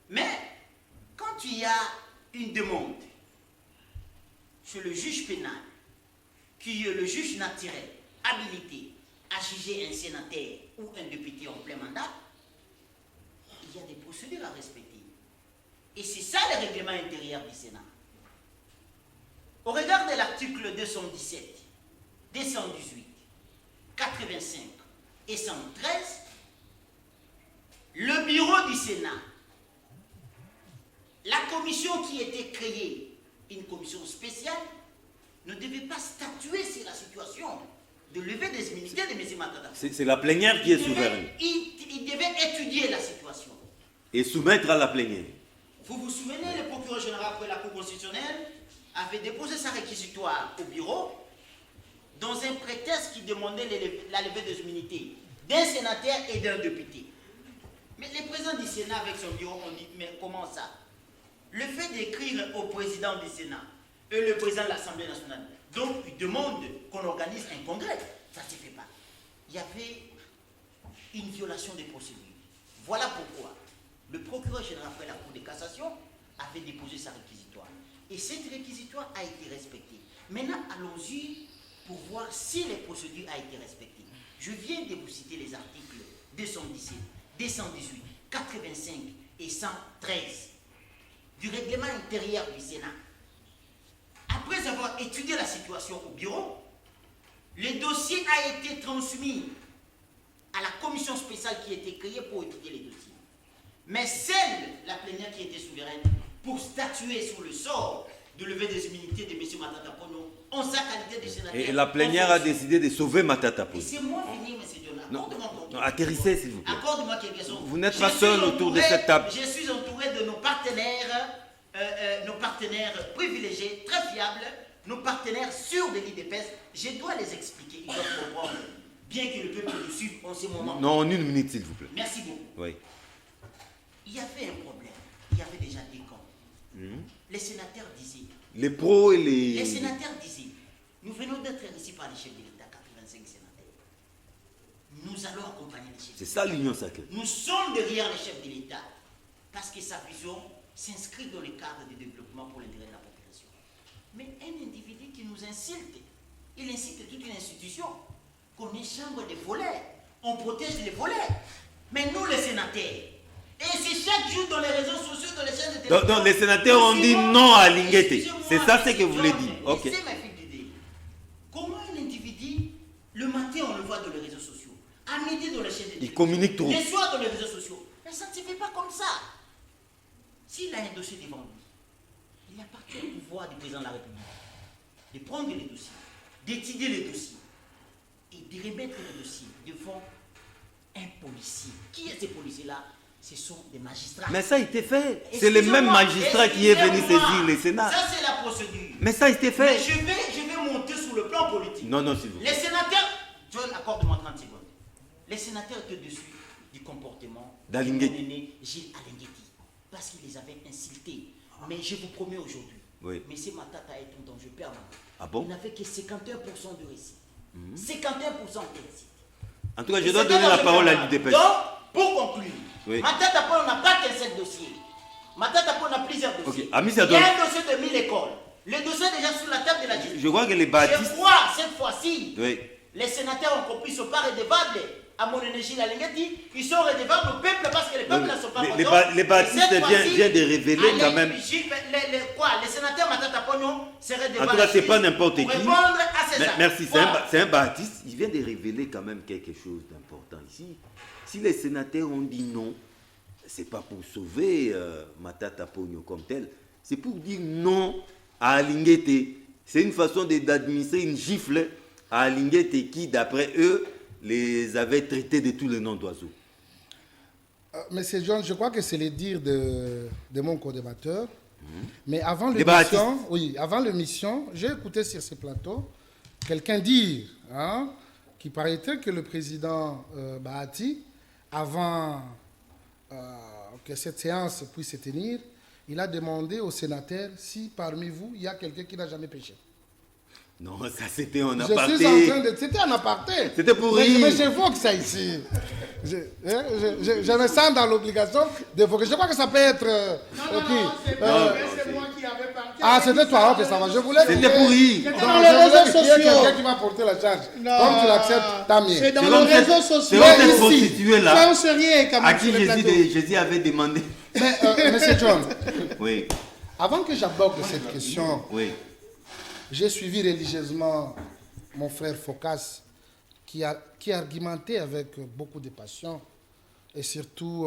Mais quand il y a une demande sur le juge pénal, qui est le juge naturel habilité à juger un sénateur ou un député en plein mandat, il y a des procédures à respecter. Et c'est ça le règlement intérieur du Sénat. Au regard de l'article 217, 218, 85 et 113, le bureau du Sénat, la commission qui était créée, une commission spéciale, ne devait pas statuer sur la situation de lever des immunités de M. Matata. C'est la plénière qui est souveraine. Il devait étudier la situation. Et soumettre à la plénière. Vous vous souvenez, le procureur général après la Cour constitutionnelle avait déposé sa réquisitoire au bureau dans un prétexte qui demandait la levée des immunités d'un sénateur et d'un député. Mais les présidents du Sénat avec son bureau ont dit, mais comment ça? Le fait d'écrire au président du Sénat et le président de l'Assemblée nationale, donc il demande qu'on organise un congrès, ça ne se fait pas. Il y avait une violation des procédures. Voilà pourquoi le procureur général après la Cour de cassation avait déposé sa réquisitoire. Et cette réquisitoire a été respectée. Maintenant, allons-y pour voir si les procédures ont été respectées. Je viens de vous citer les articles 217, 218, 85 et 113 du règlement intérieur du Sénat. Après avoir étudié la situation au bureau, le dossier a été transmis à la commission spéciale qui a été créée pour étudier les dossiers. Mais celle, la plénière qui était souveraine, pour statuer sur le sort de lever des immunités de M. Matata Ponyo, en sa qualité de sénateur. Et la plénière a décidé de sauver Matata Et Ponyo. c'est moi venir, M. John. Non, atterrissez s'il vous plaît. Accorde-moi quelque chose. Vous n'êtes pas seul autour de cette table. Je suis entouré de nos partenaires privilégiés, très fiables, nos partenaires sûrs de l'IDPS. Je dois les expliquer, ils doivent comprendre. Bien que le peuple nous suive en ce moment. Non, en une minute s'il vous plaît. Merci beaucoup. Oui. Il y avait un problème. Il y avait déjà des camps. Les sénateurs disaient. Les pros et les... Les sénateurs disaient, nous venons d'être reçus par les chefs de l'État, 85 sénateurs. Nous allons accompagner les chefs. C'est ça l'union sacrée. Nous sommes derrière les chefs de l'État parce que sa vision s'inscrit dans le cadre du développement pour l'intérêt de la population. Mais un individu qui nous insulte, il incite toute une institution, qu'on est chambre des voleurs, on protège les voleurs. Mais nous les sénateurs, et c'est chaque jour dans les réseaux sociaux, dans les chaînes de télévision. Donc les sénateurs ont dit non à Linguete. C'est ça ce que vous voulez dire. Ok. C'est ma fille d'idée. Comment un individu, le matin on le voit dans les réseaux sociaux, à midi dans les chaînes de télévision, Il communique trop. le soir dans les réseaux sociaux. Mais ça ne se fait pas comme ça. S'il a un dossier devant lui, il appartient au pouvoir du président de la République de prendre les dossiers, d'étudier les dossiers et de remettre les dossiers devant un policier. Qui est ce policier-là? Ce sont des magistrats. Mais ça a été fait. C'est le même magistrat qui est venu saisir le Sénat. Ça, c'est la procédure. Mais ça a été fait. Mais je vais monter sur le plan politique. Non, non, s'il vous plaît. Les sénateurs, John, accorde-moi 30 secondes. Les sénateurs étaient dessus du comportement d'Alingueti. de mon aîné Gilles Alingueti. Parce qu'il les avait insultés. Mais je vous promets aujourd'hui, Oui. M. Matata est en danger permanent. Ah bon? Il n'avait que 51% de réussite. 51% de réussite. En tout cas, je dois donner la parole à l'UDPS. Donc, pour conclure, Oui. Matata Ponyo n'a pas qu'un seul dossier. Matata Ponyo a plusieurs dossiers. Ok, Amis, Il y a Adol. un dossier de 1000 écoles. Le dossier est déjà sur la table de la justice. Je crois que les Je baptistes... crois, cette fois-ci, Oui. les sénateurs ont compris, ne sont pas redevables à mon énergie, la Lingueti. Ils sont redevables au peuple parce que les peuples ne sont pas contents. Les baptistes viennent de révéler quand même... Les sénateurs Matata Ponyo seraient redevables. En tout cas, c'est pas n'importe pour qui. répondre à ces actes. Merci, Voilà. c'est un baptiste. Il vient de révéler quand même quelque chose d'important ici. Si les sénateurs ont dit non, c'est pas pour sauver Matata Ponyo comme tel, c'est pour dire non à Alinguete. C'est une façon d'administrer une gifle à Alinguete qui, d'après eux, les avait traités de tous les noms d'oiseaux. Monsieur John, je crois que c'est le dire de mon co-débatteur. Mais avant Des l'émission, oui, avant l'émission, j'ai écouté sur ce plateau quelqu'un dire qu'il paraîtrait que le président Bahati, avant que cette séance puisse se tenir, il a demandé aux sénateurs si parmi vous, il y a quelqu'un qui n'a jamais péché. Non, ça c'était en Je suis en aparté. train de... C'était un aparté. C'était pour Mais rire. j'évoque ça ici. Je me sens dans l'obligation d'évoquer. Je crois que ça peut être... C'est moi qui avais parlé. Ah, c'était toi, ok, ça va. Je voulais... C'était pour rire. Donc, dans les je voulais réseaux qu'il y ait sociaux. quelqu'un qui va porter la charge. Non. Comme tu l'acceptes, tant mieux. C'est dans Selon les cette- réseaux sociaux. selon cette ici, prostituée Ça, là, on sait rien quand à même qui sur le plateau. Jésus avait demandé. Mais, monsieur John, Oui, avant que j'aborde cette question, oui. j'ai suivi religieusement mon frère Focas qui argumentait avec beaucoup de passion et surtout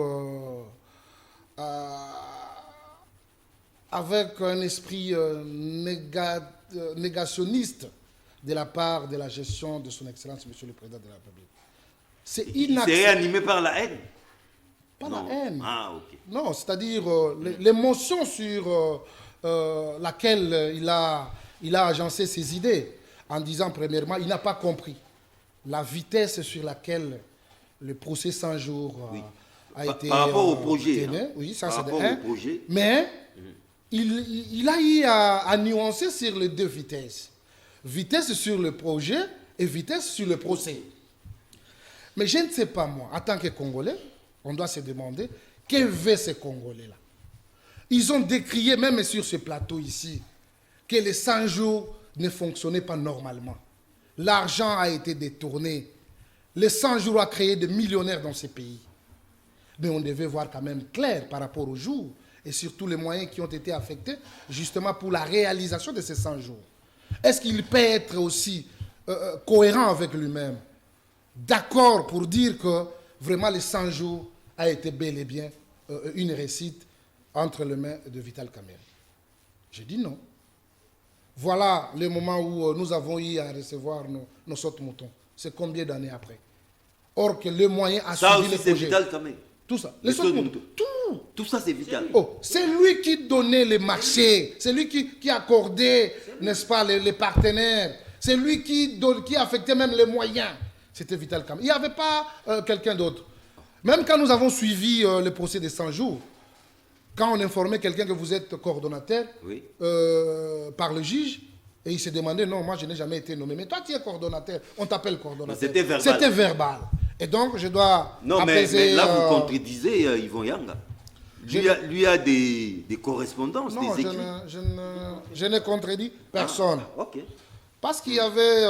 avec un esprit négationniste de la part de la gestion de son Excellence, Monsieur le Président de la République. C'est Il s'est inacceptable. réanimé par la haine. Pas Non. la haine. Ah, ok. Non, c'est-à-dire l'émotion sur laquelle il a agencé ses idées, en disant premièrement, il n'a pas compris la vitesse sur laquelle le procès 100 jours Oui. a Par- été par rapport au projet, tenu. hein. Oui, ça Par c'est de rapport un. au projet. Mais il a eu à nuancer sur les deux vitesses. Vitesse sur le projet et vitesse sur le procès. Mais je ne sais pas, moi, en tant que Congolais, on doit se demander, que veulent ces Congolais-là? Ils ont décrié, même sur ce plateau ici, que les 100 jours ne fonctionnaient pas normalement. L'argent a été détourné. Les 100 jours ont créé des millionnaires dans ces pays. Mais on devait voir quand même clair par rapport aux jours et surtout les moyens qui ont été affectés justement pour la réalisation de ces 100 jours. Est-ce qu'il peut être aussi cohérent avec lui-même, d'accord pour dire que vraiment les 100 jours a été bel et bien une réussite entre les mains de Vital Kamerhe? J'ai dit non. Voilà le moment où nous avons eu à recevoir nos sautes moutons. C'est combien d'années après? Or que le moyen a Ça suivi aussi, le c'est projet. vital quand même. Tout ça. Les Les sautes sautes moutons. moutons. Tout. Tout ça, c'est vital. Oh, c'est lui qui donnait les marchés, c'est lui qui accordait, n'est-ce pas, les partenaires, c'est lui qui affectait même les moyens. C'était Vital Kamerhe. Il n'y avait pas quelqu'un d'autre. Même quand nous avons suivi le procès des 100 jours, quand on informait quelqu'un que vous êtes coordonnateur Oui. par le juge, et il s'est demandé, non, moi je n'ai jamais été nommé. Mais toi tu es coordonnateur, on t'appelle coordonnateur. C'était verbal. C'était verbal. Et donc je dois Non, mais apaiser, là, vous contredisez Yvon Yanga. Lui a des correspondances, non, des je écrits. je ne contredis personne. Ah, ok. Parce qu'il y avait,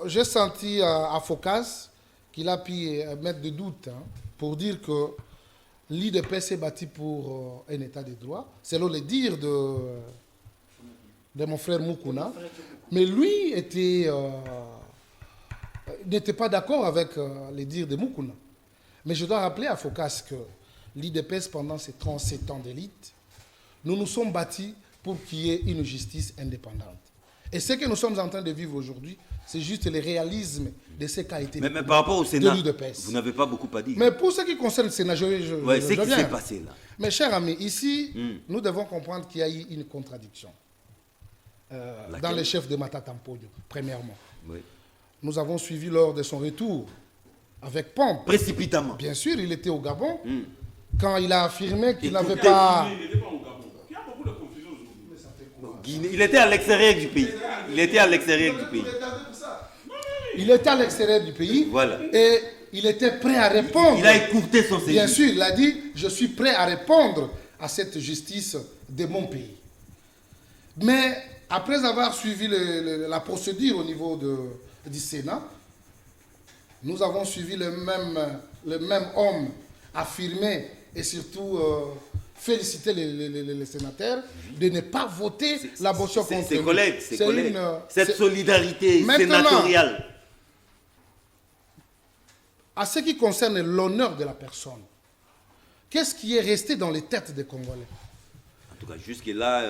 j'ai senti à Focas qu'il a pu mettre de doute pour dire que l'IDP s'est bâti pour un état de droit, selon les dires de mon frère Moukouna. Mais lui n'était pas d'accord avec les dires de Moukouna. Mais je dois rappeler à Focas que l'IDPS, pendant ces 37 ans d'élite, nous nous sommes bâtis pour qu'il y ait une justice indépendante. Et ce que nous sommes en train de vivre aujourd'hui, c'est juste le réalisme de ce qu'a été Mais par rapport au Sénat, de l'UDPS. vous n'avez pas beaucoup à dire. Mais pour ce qui concerne le Sénat, Ouais, c'est ce qui viens. s'est passé là. Mes chers amis, ici, nous devons comprendre qu'il y a eu une contradiction dans Laquelle? les chefs de Matata Mponyo, premièrement. Oui. Nous avons suivi lors de son retour avec pompe. Précipitamment. Bien sûr, il était au Gabon quand il a affirmé qu'il n'avait Écoutez, pas... Il n'était pas au Gabon. Il y a beaucoup de confusion aujourd'hui. Guinée- Il était à l'extérieur du pays. Il était à l'extérieur du pays. Il était à l'extérieur du pays Voilà. et il était prêt à répondre. Il a écourté son séjour. Bien sûr, il a dit, je suis prêt à répondre à cette justice de mon pays. Mais après avoir suivi la procédure au niveau du Sénat, nous avons suivi le même homme affirmer et surtout féliciter les sénateurs de ne pas voter la motion contre Ses lui. collègues, C'est cette c'est- solidarité Maintenant, sénatoriale. À ce qui concerne l'honneur de la personne, qu'est-ce qui est resté dans les têtes des Congolais? En tout cas, jusque-là,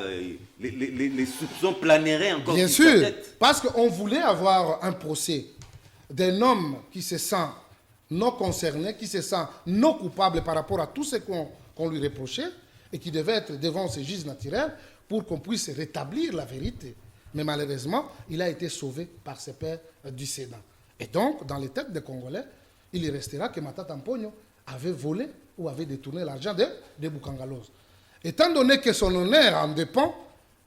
les soupçons planeraient encore Bien sur sa sûr, tête. parce qu'on voulait avoir un procès d'un homme qui se sent non concerné, qui se sent non coupable par rapport à tout ce qu'on lui reprochait et qui devait être devant ces juges naturels pour qu'on puisse rétablir la vérité. Mais malheureusement, il a été sauvé par ses pairs du Sénat. Et donc, dans les têtes des Congolais, il y restera que Matata Mponyo avait volé ou avait détourné l'argent de Boukangalos. Étant donné que son honneur en dépend,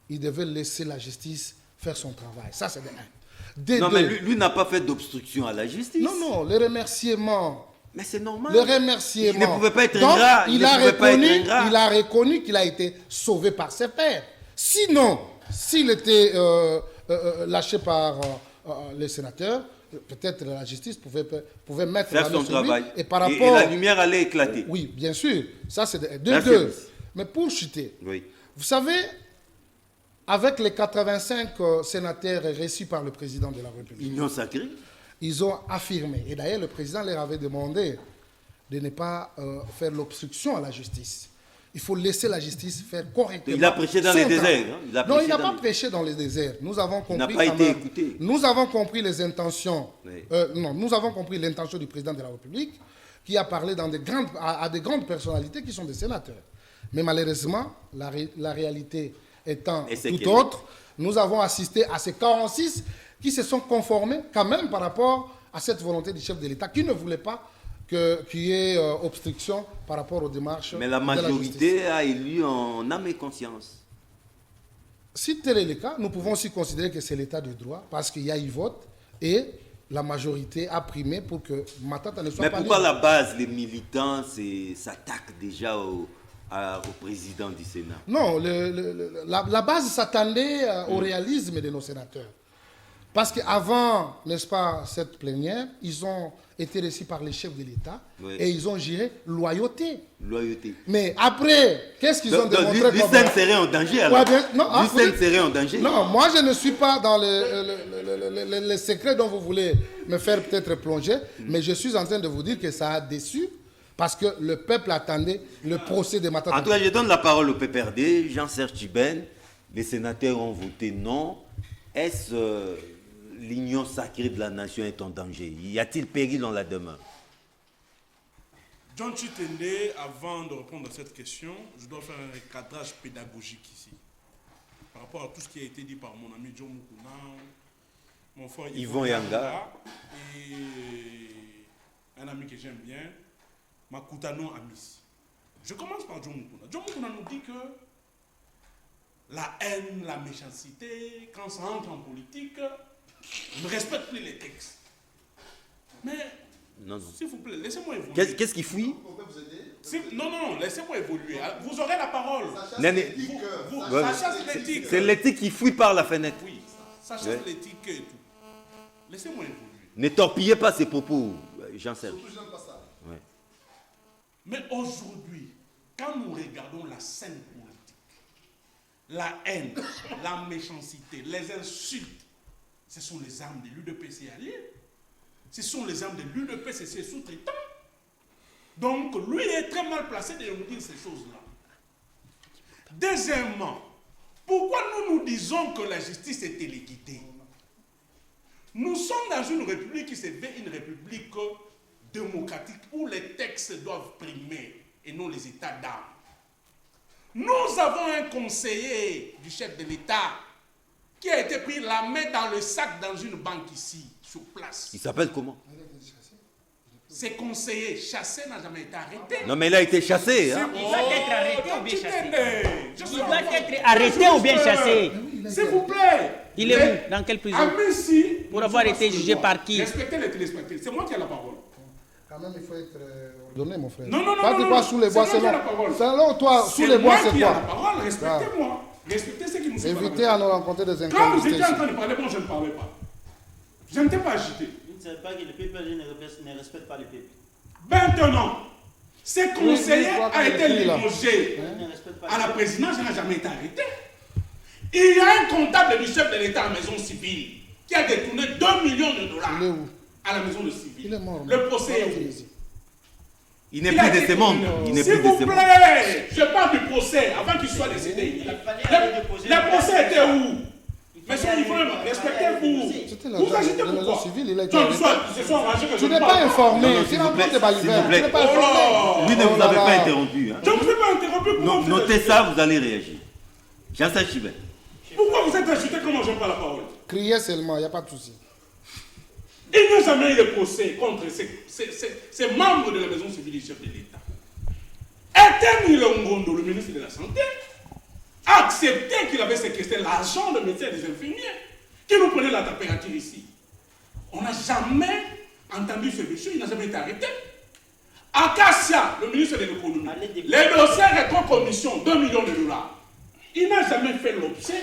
il devait laisser la justice faire son travail. Ça, c'est de un. De Non, deux. mais lui n'a pas fait d'obstruction à la justice. Non, non, les remerciements. Mais c'est normal. Le remerciement. Il ne pouvait pas être Donc, ingrat. Il a ingrat. reconnu qu'il a été sauvé par ses pairs. Sinon, s'il était lâché par les sénateurs, peut-être la justice pouvait mettre Faire la main son sur lui. travail. Et par Et rapport... la lumière allait éclater. Oui, bien sûr. Ça, c'est de Merci, deux. Alice. Mais pour chuter, Oui. vous savez, avec les 85 sénateurs reçus par le président de la République, Union sacrée. ils ont affirmé, et d'ailleurs le président leur avait demandé de ne pas faire l'obstruction à la justice. Il faut laisser la justice faire correctement. Il a prêché dans son les travail. déserts. Hein. Non, il n'a pas prêché dans les déserts. Nous avons compris. n'a pas quand été même- écouté. Nous avons compris les intentions. Oui. Non, nous avons compris l'intention du président de la République qui a parlé dans à des grandes personnalités qui sont des sénateurs. Mais malheureusement, la réalité étant Et c'est tout quel- autre, nous avons assisté à ces 46 qui se sont conformés quand même par rapport à cette volonté du chef de l'État qui ne voulait pas qu'il y ait obstruction par rapport aux démarches. Mais la de justice. majorité a élu en âme et conscience. Si tel est le cas, nous pouvons aussi considérer que c'est l'état du droit parce qu'il y a eu vote et la majorité a primé pour que Matata ne soit Mais pas pourquoi libre. la base, les militants s'attaquent déjà au président du Sénat? Non, la base s'attendait au réalisme de nos sénateurs. Parce qu'avant, n'est-ce pas, cette plénière, ils ont été reçus par les chefs de l'État Oui. et ils ont géré loyauté. Loyauté. Mais après, qu'est-ce qu'ils ont démontré comme... Lucien serait en danger alors. Ouais, bien, non, ah, Lucien vous- serait en danger. Non, moi je ne suis pas dans les secrets dont vous voulez me faire peut-être plonger, mais je suis en train de vous dire que ça a déçu parce que le peuple attendait le procès de Matata. En tout cas, je donne la parole au PPRD, Jean-Serge Tchiben. Les sénateurs ont voté non. Est-ce l'union sacrée de la nation est en danger? Y a-t-il péril dans la demeure? John Chitende, avant de répondre à cette question, je dois faire un cadrage pédagogique ici. Par rapport à tout ce qui a été dit par mon ami John Mukuna, mon frère Yvon Yanga. et un ami que j'aime bien, Makutano Amis. Je commence par John Mukuna. John Mukuna nous dit que la haine, la méchanceté, quand ça entre en politique, ne respecte plus les textes. Mais, Non, non. s'il vous plaît, laissez-moi évoluer. Qu'est-ce qu'il fouille? Non, laissez-moi évoluer. Vous aurez la parole. Non, Ça chasse l'éthique. c'est l'éthique qui fouille par la fenêtre. Oui, ça chasse Ouais. l'éthique et tout. Laissez-moi évoluer. Ne torpillez pas ses propos, Jean-Serge. Ouais. Mais aujourd'hui, quand nous regardons la scène politique, la haine, la méchanceté, les insultes, ce sont les armes de l'UDPC alliés. Ce sont les armes de l'UDPC, c'est sous-traitant. Donc, lui est très mal placé de nous dire ces choses-là. Deuxièmement, pourquoi nous disons que la justice est téléguidée? Nous sommes dans une république qui se veut une république démocratique où les textes doivent primer et non les états d'âme. Nous avons un conseiller du chef de l'État qui a été pris la main dans le sac dans une banque ici, sur place. Il s'appelle comment? Ces conseillers chassés n'a jamais été arrêté. Non, mais il a été chassé. Hein? Il doit être arrêté ou bien chassé? Il doit être arrêté Juste, ou bien chassé? S'il vous plaît. Il est où? Dans quelle prison? Amici, Pour avoir été jugé par qui? Respectez les téléspectateurs. C'est moi qui ai la parole. Quand même, il faut être ordonné, mon frère. Non, non, non, Pas de non, quoi non, sous les c'est bois, moi c'est qui ai non. la parole. Selon toi, sous les bois, c'est moi qui ai la quoi? parole, respectez-moi. Respectez ceux qui nous suivent. Évitez à nous rencontrer des Quand vous incongruités. étiez en train de parler, moi je ne parlais pas. Je n'étais pas agité. Vous ne savez pas que le peuple ne respecte pas le peuple. Maintenant, ce conseiller je vois a qu'il été est qui, là? limogé Il ne respecte pas à la le peuple. présidence, il n'a jamais été arrêté. Il y a un comptable du chef de l'État à la maison civile qui a détourné 2 millions de dollars Il est où? à la maison de civil. Il est mort. Le procès est Dans la où? Tunisie. Il n'est Il a plus de été ces mondes. condamné. Il n'est S'il plus de vous ces mondes. plaît, je parle du procès avant qu'il soit décédé. Le procès était où? Monsieur Yvon, respectez-vous. C'était la Vous agitez la maison pourquoi? civile, il a été Donc, arrêté. ce soit arrangé que je Tu ne n'es parle pas informé. Non, non, Tu s'il vous plaît, racontes des balivernes. s'il vous Tu plaît. n'es pas Oh là! informé. Lui ne Oh vous là avait là. pas interrompu. Hein? Je ne vous ai pas interrompu. Pourquoi vous êtes Notez agité? ça, vous allez réagir. Jean-Serge Tchiben. Pourquoi vous êtes agité? Comment je prends la parole? Criez seulement, il n'y a pas de souci. Il n'y a jamais eu de procès contre ces membres de la maison civile du chef de l'État. Eteni Longondo, le ministre de la Santé, a accepté qu'il avait séquestré l'argent de médecins et des infirmiers qui nous prenaient la température ici. On n'a jamais entendu ce monsieur, il n'a jamais été arrêté. Acacia, le ministre de l'économie, les dossiers rétro-commission, 2 millions de dollars. Il n'a jamais fait l'objet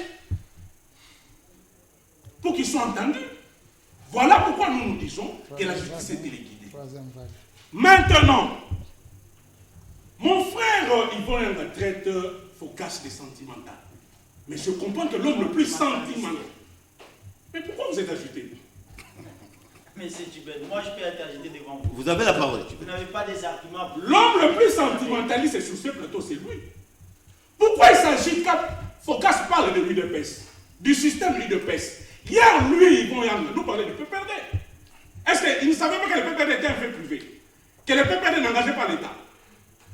pour qu'il soit entendu. Voilà pourquoi nous nous disons que la justice est téléguidée. Troisième vague. Maintenant, mon frère Yvon Yanga traite Focas de sentimental. Mais je comprends que l'homme le plus sentimental. Mais pourquoi vous êtes agité? Monsieur Tchiben, moi je peux être agité devant vous. Vous avez la parole. Vous n'avez pas des arguments. L'homme le plus sentimentaliste sur ce plateau, c'est lui. Pourquoi il s'agit quand Focas parle de l'UDPS, du système UDPS? Hier, lui, Yvon Yang nous parlait du PPRD. Est-ce qu'il ne savait pas que le PPRD était un fait privé? Que le PPRD n'engageait pas l'État?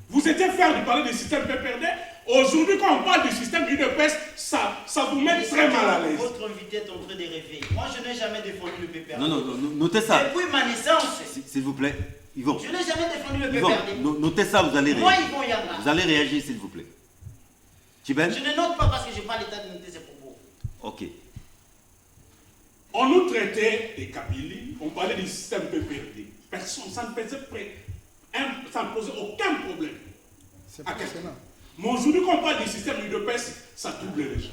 Vous étiez fiers de parler du système PPRD. Aujourd'hui, quand on parle du système UDPS, ça vous met très mal à l'aise. Votre invité est en train de rêver. Moi, je n'ai jamais défendu le PPRD. Non, notez ça. Depuis ma naissance, S'il vous plaît. Yvon. je n'ai jamais défendu le Yvon, PPRD. notez ça, vous allez Moi, réagir. Yvon Yanga. Vous allez réagir, s'il vous plaît. Tchiben? Je ne note pas parce que je n'ai pas l'état de noter ces propos. Ok. On nous traitait des Kabylie, on parlait du système PPRD. Personne, ça ne posait aucun problème. C'est pas le Sénat. Mais aujourd'hui, quand on parle du système UDPS, ça double les gens.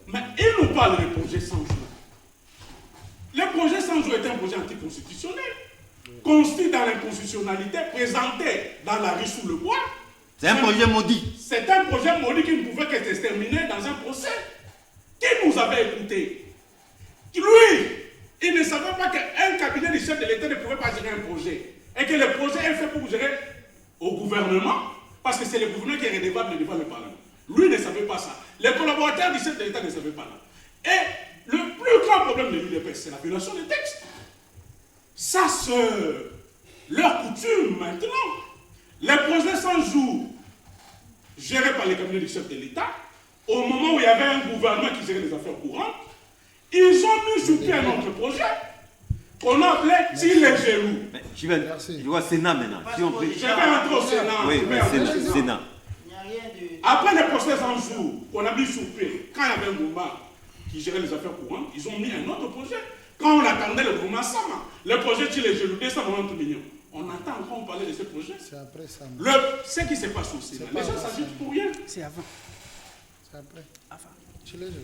Mais il nous parle du projet 100 jours. Le projet 100 jours est un projet anticonstitutionnel, construit dans l'inconstitutionnalité, présenté dans la rue sous le bois. C'est un projet maudit. C'est un projet maudit qui ne pouvait que se terminer dans un procès. Qui nous avait écoutés? Lui, il ne savait pas qu'un cabinet du chef de l'État ne pouvait pas gérer un projet. Et que le projet est fait pour gérer au gouvernement, parce que c'est le gouvernement qui est redevable devant le Parlement. Lui ne savait pas ça. Les collaborateurs du chef de l'État ne savaient pas ça. Et le plus grand problème de l'UDPS, c'est la violation des textes. Ça, c'est leur coutume maintenant. Les projets 100 jours gérés par les cabinets du chef de l'État, au moment où il y avait un gouvernement qui gérait les affaires courantes, ils ont mis sur pied un autre projet qu'on appelait Tile Gélou. Mais Tchiben, je vois Sénat maintenant. Si on peut... Je vais rentrer au Sénat. Oui, je vais mais rentrer au Sénat. Sénat. Il n'y a rien de... Après les procès 100 jours qu'on a mis sur pied, quand il y avait un gouvernement qui gérait les affaires courantes, ils ont mis un autre projet. Quand on attendait le gouvernement Sama, le projet Tile Gélou, 290 millions. On attend encore parler de ce projet. C'est après ça. Ce qui se passe au Sénat, les gens s'agitent pour rien. C'est avant. C'est après. Enfin. Tu le jeu.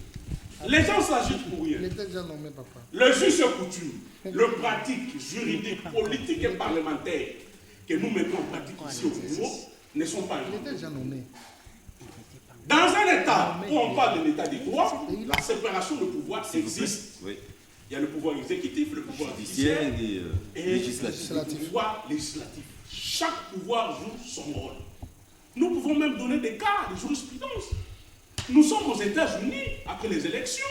Les gens s'agitent pour rien. Il était déjà nommé, papa. Le juge coutume, le pratique juridique, politique et parlementaire que nous mettons en pratique ici au Congo ne sont pas Il était inventés. déjà nommé. Dans un État où on parle de l'État des droits, la séparation de pouvoir existe. Oui. Il y a le pouvoir exécutif, le pouvoir Judiciaire judiciaire et et législatif. le pouvoir législatif. Chaque pouvoir joue son rôle. Nous pouvons même donner des cas de jurisprudence. Nous sommes aux États-Unis après les élections.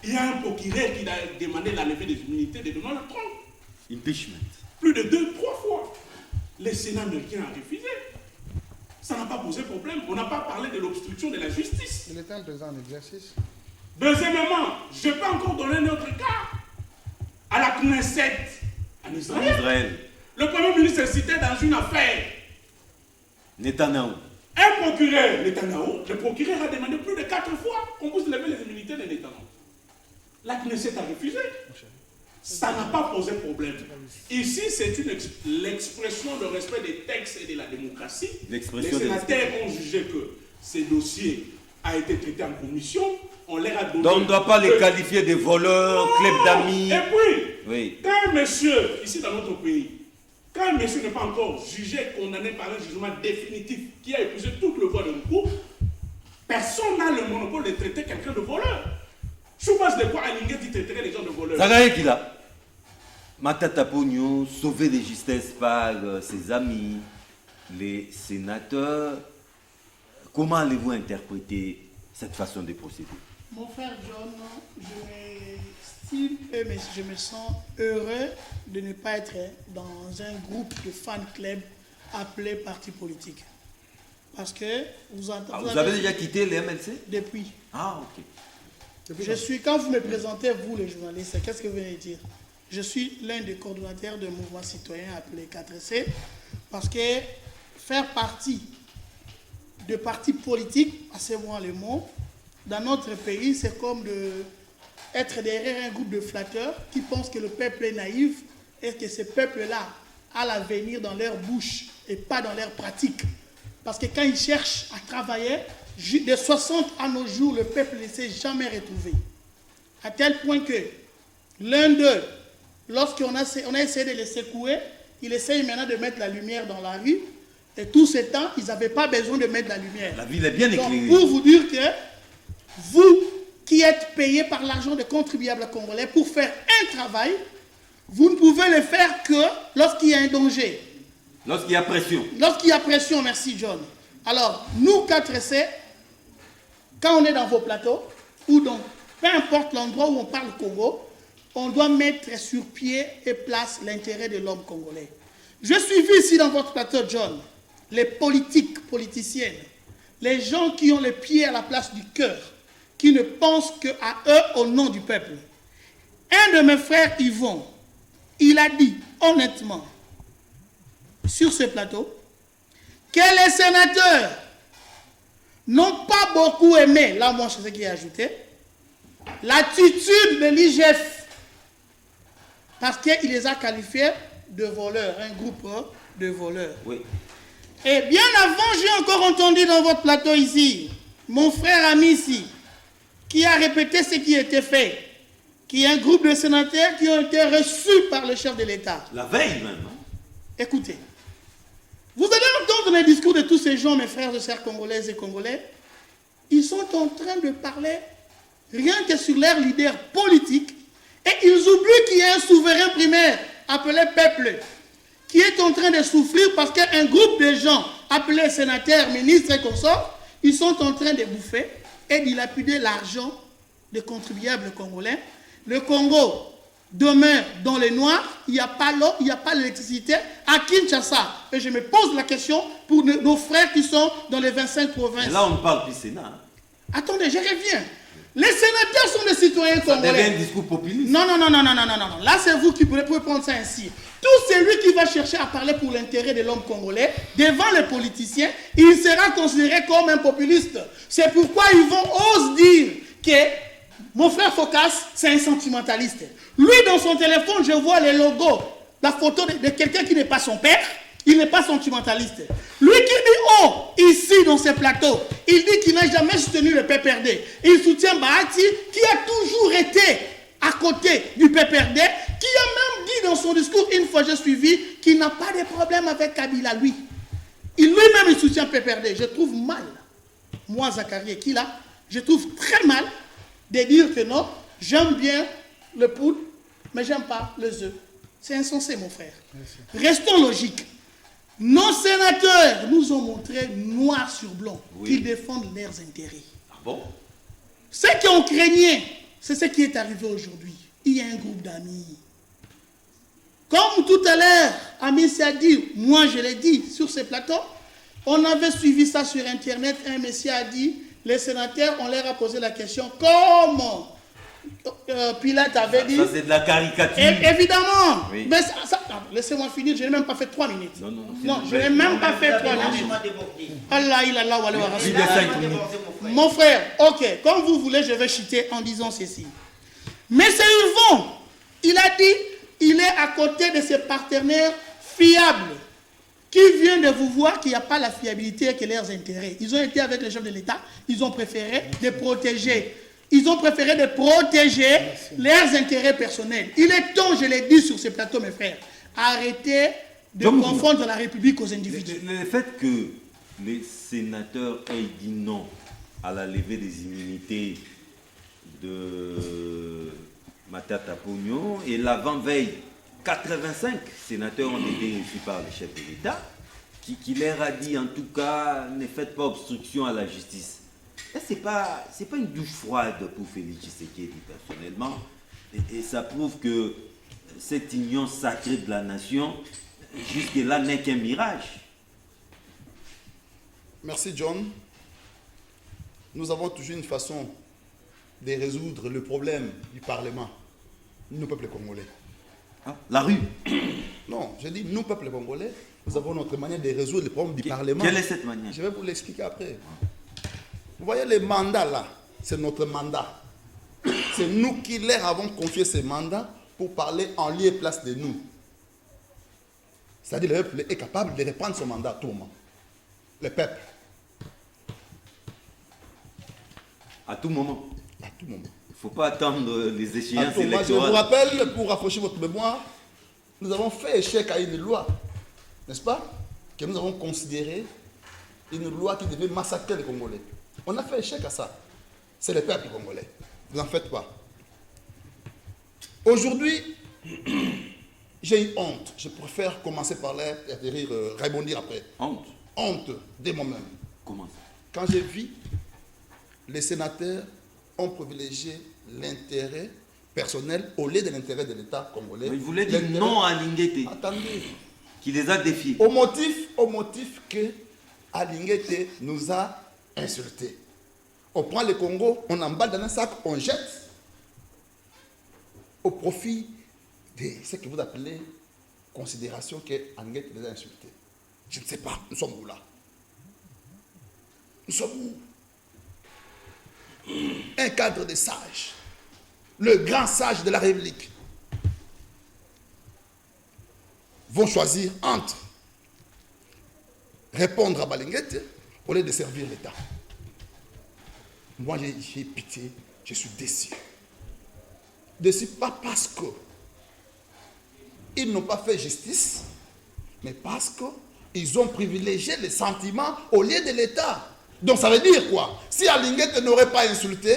Il y a un procureur qui a demandé la levée des immunités de Donald Trump. Impeachment. Plus de 2-3 fois. Le Sénat américain a refusé. Ça n'a pas posé problème. On n'a pas parlé de l'obstruction de la justice. Il était un président en exercice. Deuxièmement, je peux encore donner un autre cas. À la Knesset, en Israël, Israël. le Premier ministre est cité dans une affaire. Netanyahou. Un procureur, Netanyahou, le procureur a demandé plus de 4 fois qu'on puisse lever les immunités de Netanyahou. La Knesset a refusé. Ça n'a pas posé problème. Ici, c'est l'expression de respect des textes et de la démocratie. Les L'expression de sénateurs ont jugé que ce dossier a été traité en commission. On leur a donné... Donc on ne doit pas les qualifier de voleurs, club d'amis. Et puis, Oui. quand un monsieur, ici dans notre pays, quand un monsieur n'est pas encore jugé, condamné par un jugement définitif qui a épuisé toute le voie de recours, personne n'a le monopole de traiter quelqu'un de voleur. Sur base de quoi Alingeti traiterait les gens de voleurs? Zagaye Kila. Matata Pogno, sauvé de justesse par ses amis, les sénateurs. Comment allez-vous interpréter cette façon de procéder? Mon frère John, je m'estime et je me sens heureux de ne pas être dans un groupe de fan club appelé parti politique. Parce que vous entendez... Vous avez déjà quitté les MLC? Depuis. Ah, ok. Je suis, quand vous me présentez, vous les journalistes, qu'est-ce que vous venez de dire? Je suis l'un des coordonnateurs d'un mouvement citoyen appelé 4C, parce que faire partie de partis politiques, passez-moi le mot, dans notre pays, c'est comme être derrière un groupe de flatteurs qui pensent que le peuple est naïf et que ce peuple-là a l'avenir dans leur bouche et pas dans leur pratique. Parce que quand ils cherchent à travailler, de 60 à nos jours, le peuple ne s'est jamais retrouvé. À tel point que l'un d'eux, lorsqu'on a essayé de les secouer, il essaye maintenant de mettre la lumière dans la rue. Et tout ce temps, ils n'avaient pas besoin de mettre la lumière. La ville est bien éclairée. Donc, pour vous dire que vous qui êtes payés par l'argent des contribuables congolais pour faire un travail, vous ne pouvez le faire que lorsqu'il y a un danger. Lorsqu'il y a pression. Lorsqu'il y a pression, merci John. Alors, nous, 4C, quand on est dans vos plateaux, ou dans peu importe l'endroit où on parle Congo, on doit mettre sur pied et place l'intérêt de l'homme congolais. Je suis vu ici dans votre plateau, John, les politiciennes, les gens qui ont les pieds à la place du cœur, qui ne pensent qu'à eux au nom du peuple. Un de mes frères, Yvon, il a dit honnêtement sur ce plateau que les sénateurs n'ont pas beaucoup aimé, là moi je sais qui a ajouté, l'attitude de l'IGF parce qu'il les a qualifiés de voleurs, un groupe de voleurs. Oui. Et bien avant, j'ai encore entendu dans votre plateau ici, mon frère ami ici, qui a répété ce qui était fait, qui est un groupe de sénateurs qui ont été reçus par le chef de l'État. La veille même. Hein? Écoutez, vous allez entendre les discours de tous ces gens, mes frères et sœurs congolaises et congolais, ils sont en train de parler rien que sur leur leader politique, et ils oublient qu'il y a un souverain primaire appelé peuple, qui est en train de souffrir parce qu'un groupe de gens appelés sénateurs, ministres et consorts, ils sont en train de bouffer et dilapider l'argent des contribuables congolais. Le Congo demeure dans les noirs, il n'y a pas l'eau, il n'y a pas l'électricité à Kinshasa. Et je me pose la question pour nos frères qui sont dans les 25 provinces. Et là, on parle du Sénat. Hein? Attendez, je reviens. Les sénateurs sont des citoyens congolais. Ça devient un discours populiste. Non. Là, c'est vous qui pouvez prendre ça ainsi. Tout celui qui va chercher à parler pour l'intérêt de l'homme congolais, devant les politiciens, il sera considéré comme un populiste. C'est pourquoi ils osent dire que mon frère Focas, c'est un sentimentaliste. Lui, dans son téléphone, je vois les logos, la photo de quelqu'un qui n'est pas son père. Il n'est pas sentimentaliste. Lui qui dit ici dans ces plateaux, il dit qu'il n'a jamais soutenu le PPRD. Il soutient Bahati qui a toujours été à côté du PPRD, qui a même dit dans son discours, une fois j'ai suivi, qu'il n'a pas de problème avec Kabila, lui. Lui-même, il soutient PPRD. Je trouve mal, moi, Zachary qui là, je trouve très mal de dire que non, j'aime bien le poule, mais j'aime pas les œufs. C'est insensé, mon frère. Merci. Restons logiques. Nos sénateurs nous ont montré noir sur blanc qu'ils défendent leurs intérêts. Ah bon? Ce qu'on craignait, c'est ce qui est arrivé aujourd'hui. Il y a un groupe d'amis. Comme tout à l'heure, Amis a dit, moi je l'ai dit sur ce plateau, on avait suivi ça sur Internet, un monsieur a dit, les sénateurs, on leur a posé la question, comment Pilate avait dit... Ça c'est de la caricature. Évidemment. Oui. Mais laissez-moi finir, je n'ai même pas fait 3 minutes. Non, je n'ai même pas fait 3 minutes. Allah, mon frère, ok, comme vous voulez, je vais chuter en disant ceci. Mais c'est Yvon, il a dit, il est à côté de ses partenaires fiables, qui viennent de vous voir qu'il n'y a pas la fiabilité et que leurs intérêts. Ils ont été avec le chef de l'État, ils ont préféré de protéger. Ils ont préféré de protéger leurs intérêts personnels. Il est temps, je l'ai dit sur ce plateau, mes frères, arrêtez de confondre la République aux individus. Le fait que les sénateurs aient dit non à la levée des immunités de Matata Pogno et l'avant-veille, 85 sénateurs ont été reçus par le chef de l'État qui leur a dit en tout cas ne faites pas obstruction à la justice. Ce n'est pas une douche froide pour Félix Tshisekedi personnellement. Et ça prouve que cette union sacrée de la nation, jusque-là, n'est qu'un mirage. Merci John. Nous avons toujours une façon de résoudre le problème du Parlement. Nous, peuple congolais. Hein? La rue? Non, je dis nous, peuple congolais, nous avons notre manière de résoudre le problème du Parlement. Quelle est cette manière? Je vais vous l'expliquer après. Vous voyez les mandats là, c'est notre mandat. C'est nous qui leur avons confié ces mandats pour parler en lieu et place de nous. C'est-à-dire le peuple est capable de reprendre son mandat à tout moment. Le peuple. À tout moment. À tout moment. Il ne faut pas attendre les échéances électorales. Je vous rappelle, pour rafraîchir votre mémoire, nous avons fait échec à une loi, n'est-ce pas, que nous avons considéré une loi qui devait massacrer les Congolais. On a fait échec à ça. C'est le peuple congolais. Vous n'en faites pas. Aujourd'hui, j'ai eu honte. Je préfère commencer par là et rebondir après. Honte? Honte de moi-même. Comment ça? Quand j'ai vu, les sénateurs ont privilégié l'intérêt personnel au lieu de l'intérêt de l'État congolais. Mais il voulait dire non à Linguete, Attendez. qui les a défiés. Au motif que Alinguete nous a insultés. On prend le Congo, on emballe dans un sac, on jette au profit de ce que vous appelez considération que Alinguete les a insultés. Je ne sais pas, nous sommes où là? Nous sommes où? Un cadre de sage, le grand sage de la République, vont choisir entre répondre à Balinguete au lieu de servir l'État. Moi, j'ai pitié, je suis déçu. Déçu pas parce que ils n'ont pas fait justice, mais parce qu'ils ont privilégié les sentiments au lieu de l'État. Donc ça veut dire quoi? Si Alinguete ne les aurait pas insultés,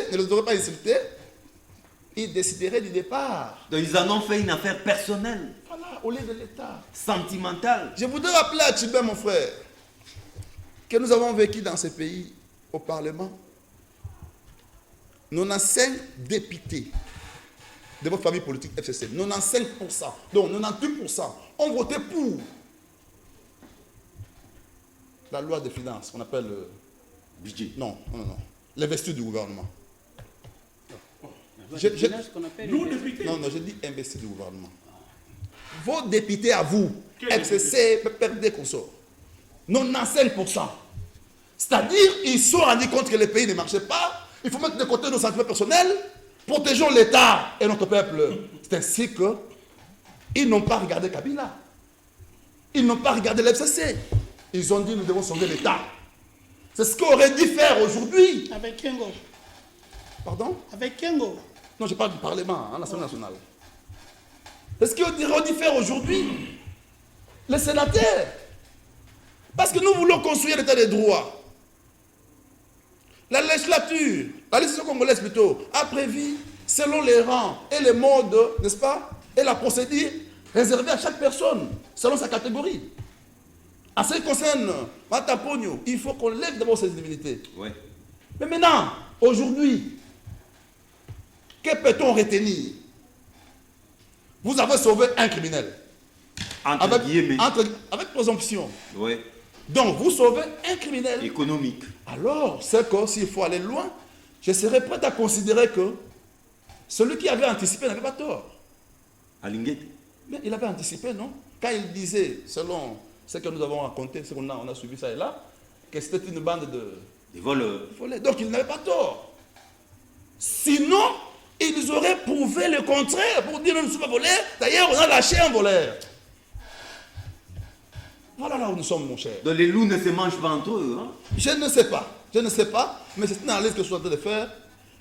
ils décideraient du départ. Donc ils en ont fait une affaire personnelle, Voilà, au lieu de l'État. sentimentale. Je voudrais rappeler à Tchibé, mon frère, que nous avons vécu dans ce pays, au Parlement, 95 députés de votre famille politique FCC, 95%, donc 98% ont voté pour la loi de finances qu'on appelle Budget. non, l'investiture du gouvernement. La Je- finance qu'on appelle Nous, les- députés. Non, je dis investir du gouvernement. Vos députés à vous, Quel FCC, PPRD, consorts, 95%. C'est-à-dire, ils se sont rendus compte que le pays ne marchait pas. Il faut mettre de côté nos sentiments personnels. Protégeons l'État et notre peuple. C'est ainsi qu'ils n'ont pas regardé Kabila. Ils n'ont pas regardé l'FCC. Ils ont dit, nous devons sauver l'État. C'est ce qu'aurait dû faire aujourd'hui. Avec Kengo. Pardon? Avec Kengo. Non, je parle du Parlement, l'Assemblée nationale. C'est ce qu'on aurait dû faire aujourd'hui. Les sénateurs. Parce que nous voulons construire l'état des droits. La législature, la législation congolaise plutôt, a prévu, selon les rangs et les modes, n'est-ce pas, et la procédure réservée à chaque personne, selon sa catégorie. En ce qui concerne Matapogno, il faut qu'on lève d'abord ses indemnités. Ouais. Mais maintenant, aujourd'hui, que peut-on retenir? Vous avez sauvé un criminel. Entre guillemets. Avec présomption. Ouais. Donc, vous sauvez un criminel. Économique. Alors, c'est que s'il faut aller loin, je serais prêt à considérer que celui qui avait anticipé n'avait pas tort. À Linguete. Mais il avait anticipé, non? Quand il disait, selon ce que nous avons raconté, ce qu'on a, on a suivi ça et là, que c'était une bande de Des voleurs. voleurs. Donc, il n'avait pas tort. Sinon, ils auraient prouvé le contraire pour dire nous ne sommes pas voleurs. D'ailleurs, on a lâché un voleur. Voilà là où nous sommes, mon cher. Donc les loups ne se mangent pas entre eux. Hein? Je ne sais pas, mais c'est une analyse que je suis en train de faire.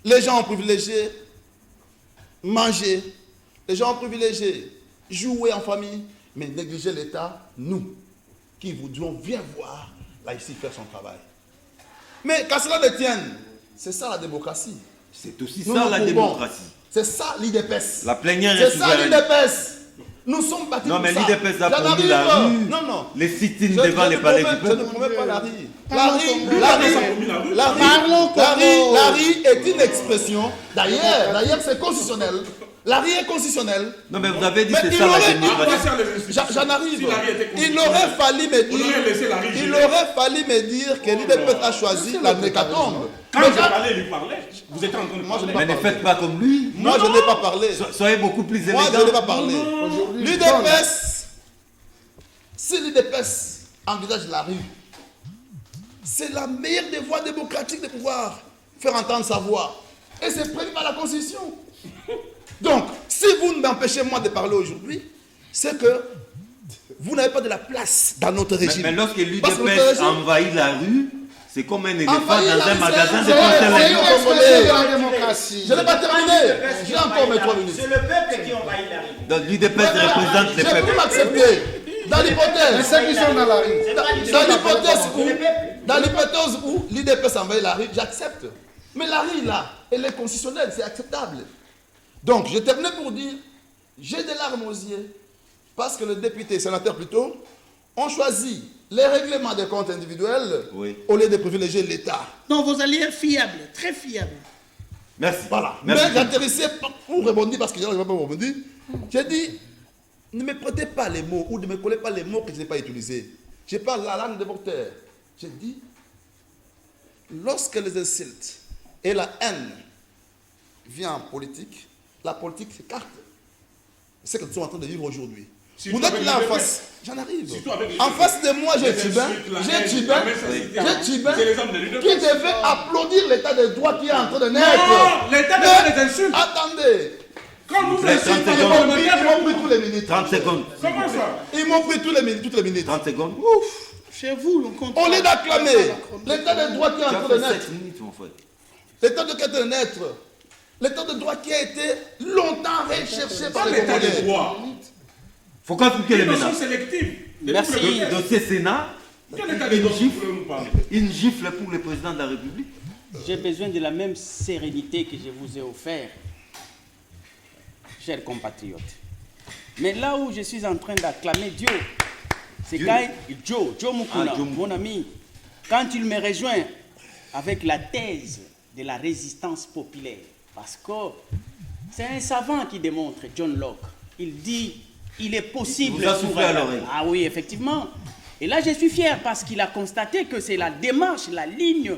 Les gens ont privilégié manger, les gens ont privilégié jouer en famille, mais négliger l'État, nous, qui voudrions bien voir là ici faire son travail. Mais qu'à cela ne tienne, c'est ça la démocratie. C'est aussi Nous, ça nous la pouvons. démocratie. C'est ça l'IDPS. La plénière est C'est ça souveraine. l'IDPS. Nous sommes battus Non, pour mais ça. l'IDPS a J'en promis arrive. la rue. Non. Les sit-ins Je devant ne les palais du promets- Je peuple. ne promets pas la rue. Parlons Congo. La rue est une expression. D'ailleurs, c'est constitutionnel. La rue est constitutionnelle. Non, mais vous avez dit Mais c'est il ça la aurait- démocratie. J'en arrive. Si la rue était Il aurait fallu me On aurait laissé la rue dire. Il gérer. aurait fallu me dire que l'IDPS a choisi la mécatombe. Quand je parlais, lui parlait. Vous étiez en train de Moi, je parler. Mais ne faites pas comme lui. Moi, je n'ai pas parlé. Soyez beaucoup plus Moi, élégant. je n'ai pas parlé. Aujourd'hui, L'UDPS, si l'UDPS envisage la rue, c'est la meilleure des voies démocratiques de pouvoir faire entendre sa voix. Et c'est prévu par la Constitution. Donc, si vous m'empêchez moi de parler aujourd'hui, c'est que vous n'avez pas de la place dans notre régime. Mais lorsque Parce que notre l'UDPS régime envahit la rue, c'est comme un éléphant envahit dans la un rue, magasin de c'est porcelaine. une expression Congolais. de la démocratie. Je n'ai pas terminé. J'ai encore mes 3 minutes. C'est le peuple qui envahit la rue. Donc l'UDPS représente les Je peux peuples. m'accepter. Dans Mais l'hypothèse. ceux qui sont dans la rue. C'est pas du Dans tout l'hypothèse c'est le peuple. dans l'hypothèse où l'IDPS envahit la rue, j'accepte. Mais la rue, là, elle est constitutionnelle, c'est acceptable. Donc, je termine pour dire, j'ai des larmes aux yeux, parce que le député, sénateur plutôt, ont choisi les règlements des comptes individuels, Oui. au lieu de privilégier l'État. Donc vos alliés fiables, très fiables. Merci. Voilà. Merci. Mais j'intéressais pour rebondir, parce que je n'ai pas rebondi. J'ai dit, ne me prêtez pas les mots ou ne me collez pas les mots que je n'ai pas utilisés. Je parle la langue de Voltaire. J'ai dit, lorsque les insultes et la haine viennent en politique, la politique s'écarte. C'est ce que nous sommes en train de vivre aujourd'hui. Surtout Vous êtes avec là en les face. J'en arrive. Surtout avec les En DP. face de moi, j'ai Les Tibin. insultes, la J'ai haine, Tibin. la mensacité. J'ai Tibin. C'est les hommes de l'UDP. Qui devait applaudir l'état de droit qui est en train de naître. Non, l'État Mais- devait les insultes. Attendez. Quand nous plaît, insultons 30 les secondes. Ils m'ont pris tous les minutes. 30 secondes. comment ça? Ils m'ont pris toutes les minutes. 30 secondes. Ouf. Chez vous, le compte. Au lieu d'acclamer l'état de droit qui est Tu en as train de fait naître. 7 minutes, mon frère. L'état de droit qui est en train de naître. L'état de droit qui a été longtemps recherché par Pas les l'État de Congolais. droit. Faut qu'appliquer les Une notion menaces. sélective. Merci. Dossier Sénat, Quel état de droit vous voulez nous parler? une gifle pour le président de la République. J'ai besoin de la même sérénité que je vous ai offert, chers compatriotes. Mais là où je suis en train d'acclamer Dieu, c'est Dieu. quand Joe Mukuna, Ah, Joe Mukuna. mon ami, quand il me rejoint avec la thèse de la résistance populaire, parce que c'est un savant qui démontre, John Locke, il dit, il est possible... Il vous a soufflé à l'oreille. Ah oui, effectivement. Et là, je suis fier parce qu'il a constaté que c'est la démarche, la ligne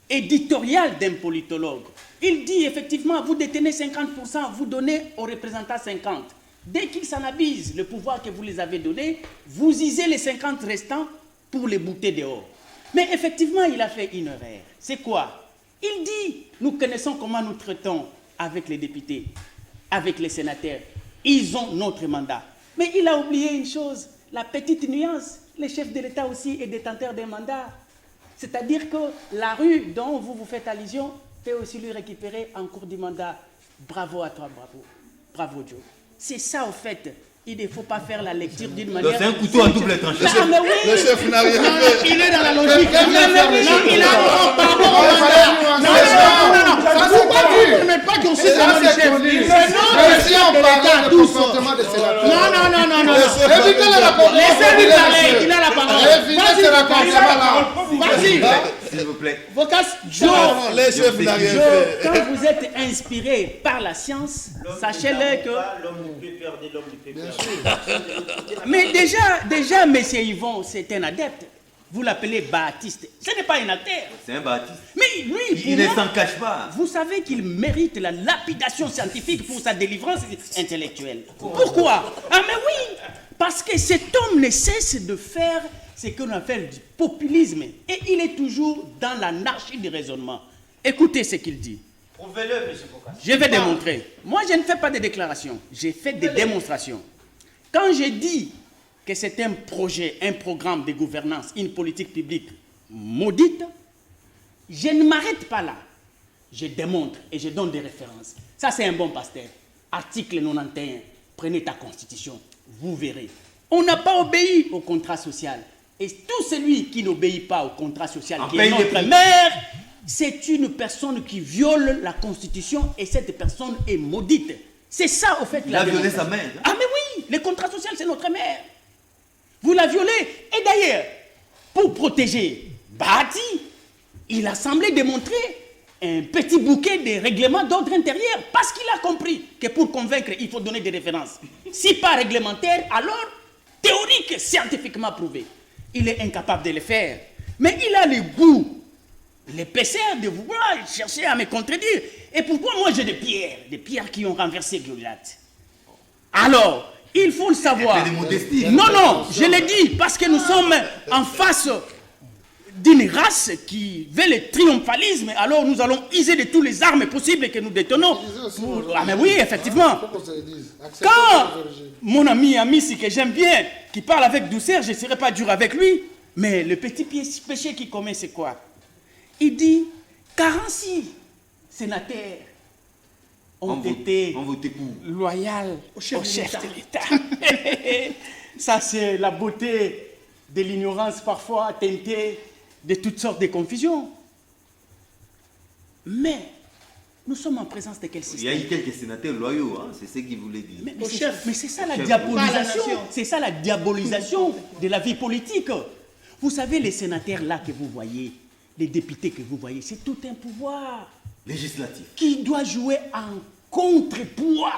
éditoriale d'un politologue. Il dit effectivement, vous détenez 50%, vous donnez aux représentants 50%. Dès qu'ils s'en abusent, le pouvoir que vous les avez donné, vous usez les 50 restants pour les bouter dehors. Mais effectivement, il a fait une erreur. C'est quoi? Il dit, nous connaissons comment nous traitons avec les députés, avec les sénateurs. Ils ont notre mandat. Mais il a oublié une chose, la petite nuance. Le chef de l'État aussi est détenteur d'un mandat. C'est-à-dire que la rue dont vous vous faites allusion peut aussi lui récupérer en cours du mandat. Bravo à toi, bravo. Bravo, Joe. C'est ça, au fait. Il ne faut pas faire la lecture d'une manière... C'est un couteau à double tranchant. Ah, mais oui. Le chef n'a rien fait. Il est dans la logique. Qu'est-ce qu'il vient faire, le chef? Il a non, pardon. Il fallait nuancer. Ça, c'est Pourquoi connu. vous ne mettez pas qu'on sait Ça, le c'est chef? connu. C'est Mais si on de parlait l'État, de tous. comportement des sénateurs. Non. Évitez la parole. Laissez-lui parler, il a la parole. Évitez ce racontement-là. Vas-y. S'il vous plaît. Vocas, Joe, Non, le chef n'a rien Joe, fait. quand vous êtes inspiré par la science, sachez-le que... L'homme ne peut perdre, l'homme ne peut perdre. Mais déjà, M. Yvon, c'est un adepte. Vous l'appelez Baptiste. Ce n'est pas un acteur. C'est un baptiste. Mais lui, pour Il ne moi, s'en cache pas. vous savez qu'il mérite la lapidation scientifique pour sa délivrance intellectuelle. Pourquoi? Ah mais oui, parce que cet homme ne cesse de faire ce qu'on appelle du populisme. Et il est toujours dans l'anarchie du raisonnement. Écoutez ce qu'il dit. Prouvez-le, M. Bocas. Je vais démontrer. Moi, je ne fais pas de déclarations. J'ai fait des démonstrations. Quand je dis que c'est un projet, un programme de gouvernance, une politique publique maudite, je ne m'arrête pas là. Je démontre et je donne des références. Ça, c'est un bon pasteur. Article 91. Prenez ta constitution. Vous verrez. On n'a pas obéi au contrat social. Et tout celui qui n'obéit pas au contrat social, En qui est paye les notre prix. mère, c'est une personne qui viole la constitution et cette personne est maudite. C'est ça, au fait, Il la a violé démocratie. sa mère. Ah, mais oui, le contrat social, c'est notre mère. Vous la violez. Et d'ailleurs, pour protéger Bahati, il a semblé démontrer un petit bouquet de règlements d'ordre intérieur parce qu'il a compris que pour convaincre, il faut donner des références. Si pas réglementaire, alors théorique, scientifiquement prouvé. Il est incapable de le faire. Mais il a le goût, l'épaisseur de vouloir chercher à me contredire. Et pourquoi moi j'ai des pierres qui ont renversé Goliath. Alors, il faut le savoir. Un peu de modestie. Non, je l'ai dit, parce que nous sommes en face d'une race qui veut le triomphalisme, alors nous allons user de toutes les armes possibles que nous détenons. Ah mais oui, effectivement. Quand mon ami Amissi, que j'aime bien, qui parle avec douceur, je ne serai pas dur avec lui, mais le petit péché qu'il commet, c'est quoi? Il dit, 46 sénateurs ont été voté pour. loyaux au chef de de l'État. Ça, c'est la beauté de l'ignorance parfois teintée de toutes sortes de confusions. Mais nous sommes en présence de quel Il y a système? eu quelques sénateurs loyaux, hein, c'est ce qu'il voulait dire. Mais Au chef. c'est ça la Chef. diabolisation. Pas la nation. C'est ça la diabolisation de la vie politique. Vous savez, les sénateurs là que vous voyez, les députés que vous voyez, c'est tout un pouvoir Législatif. qui doit jouer en contrepoids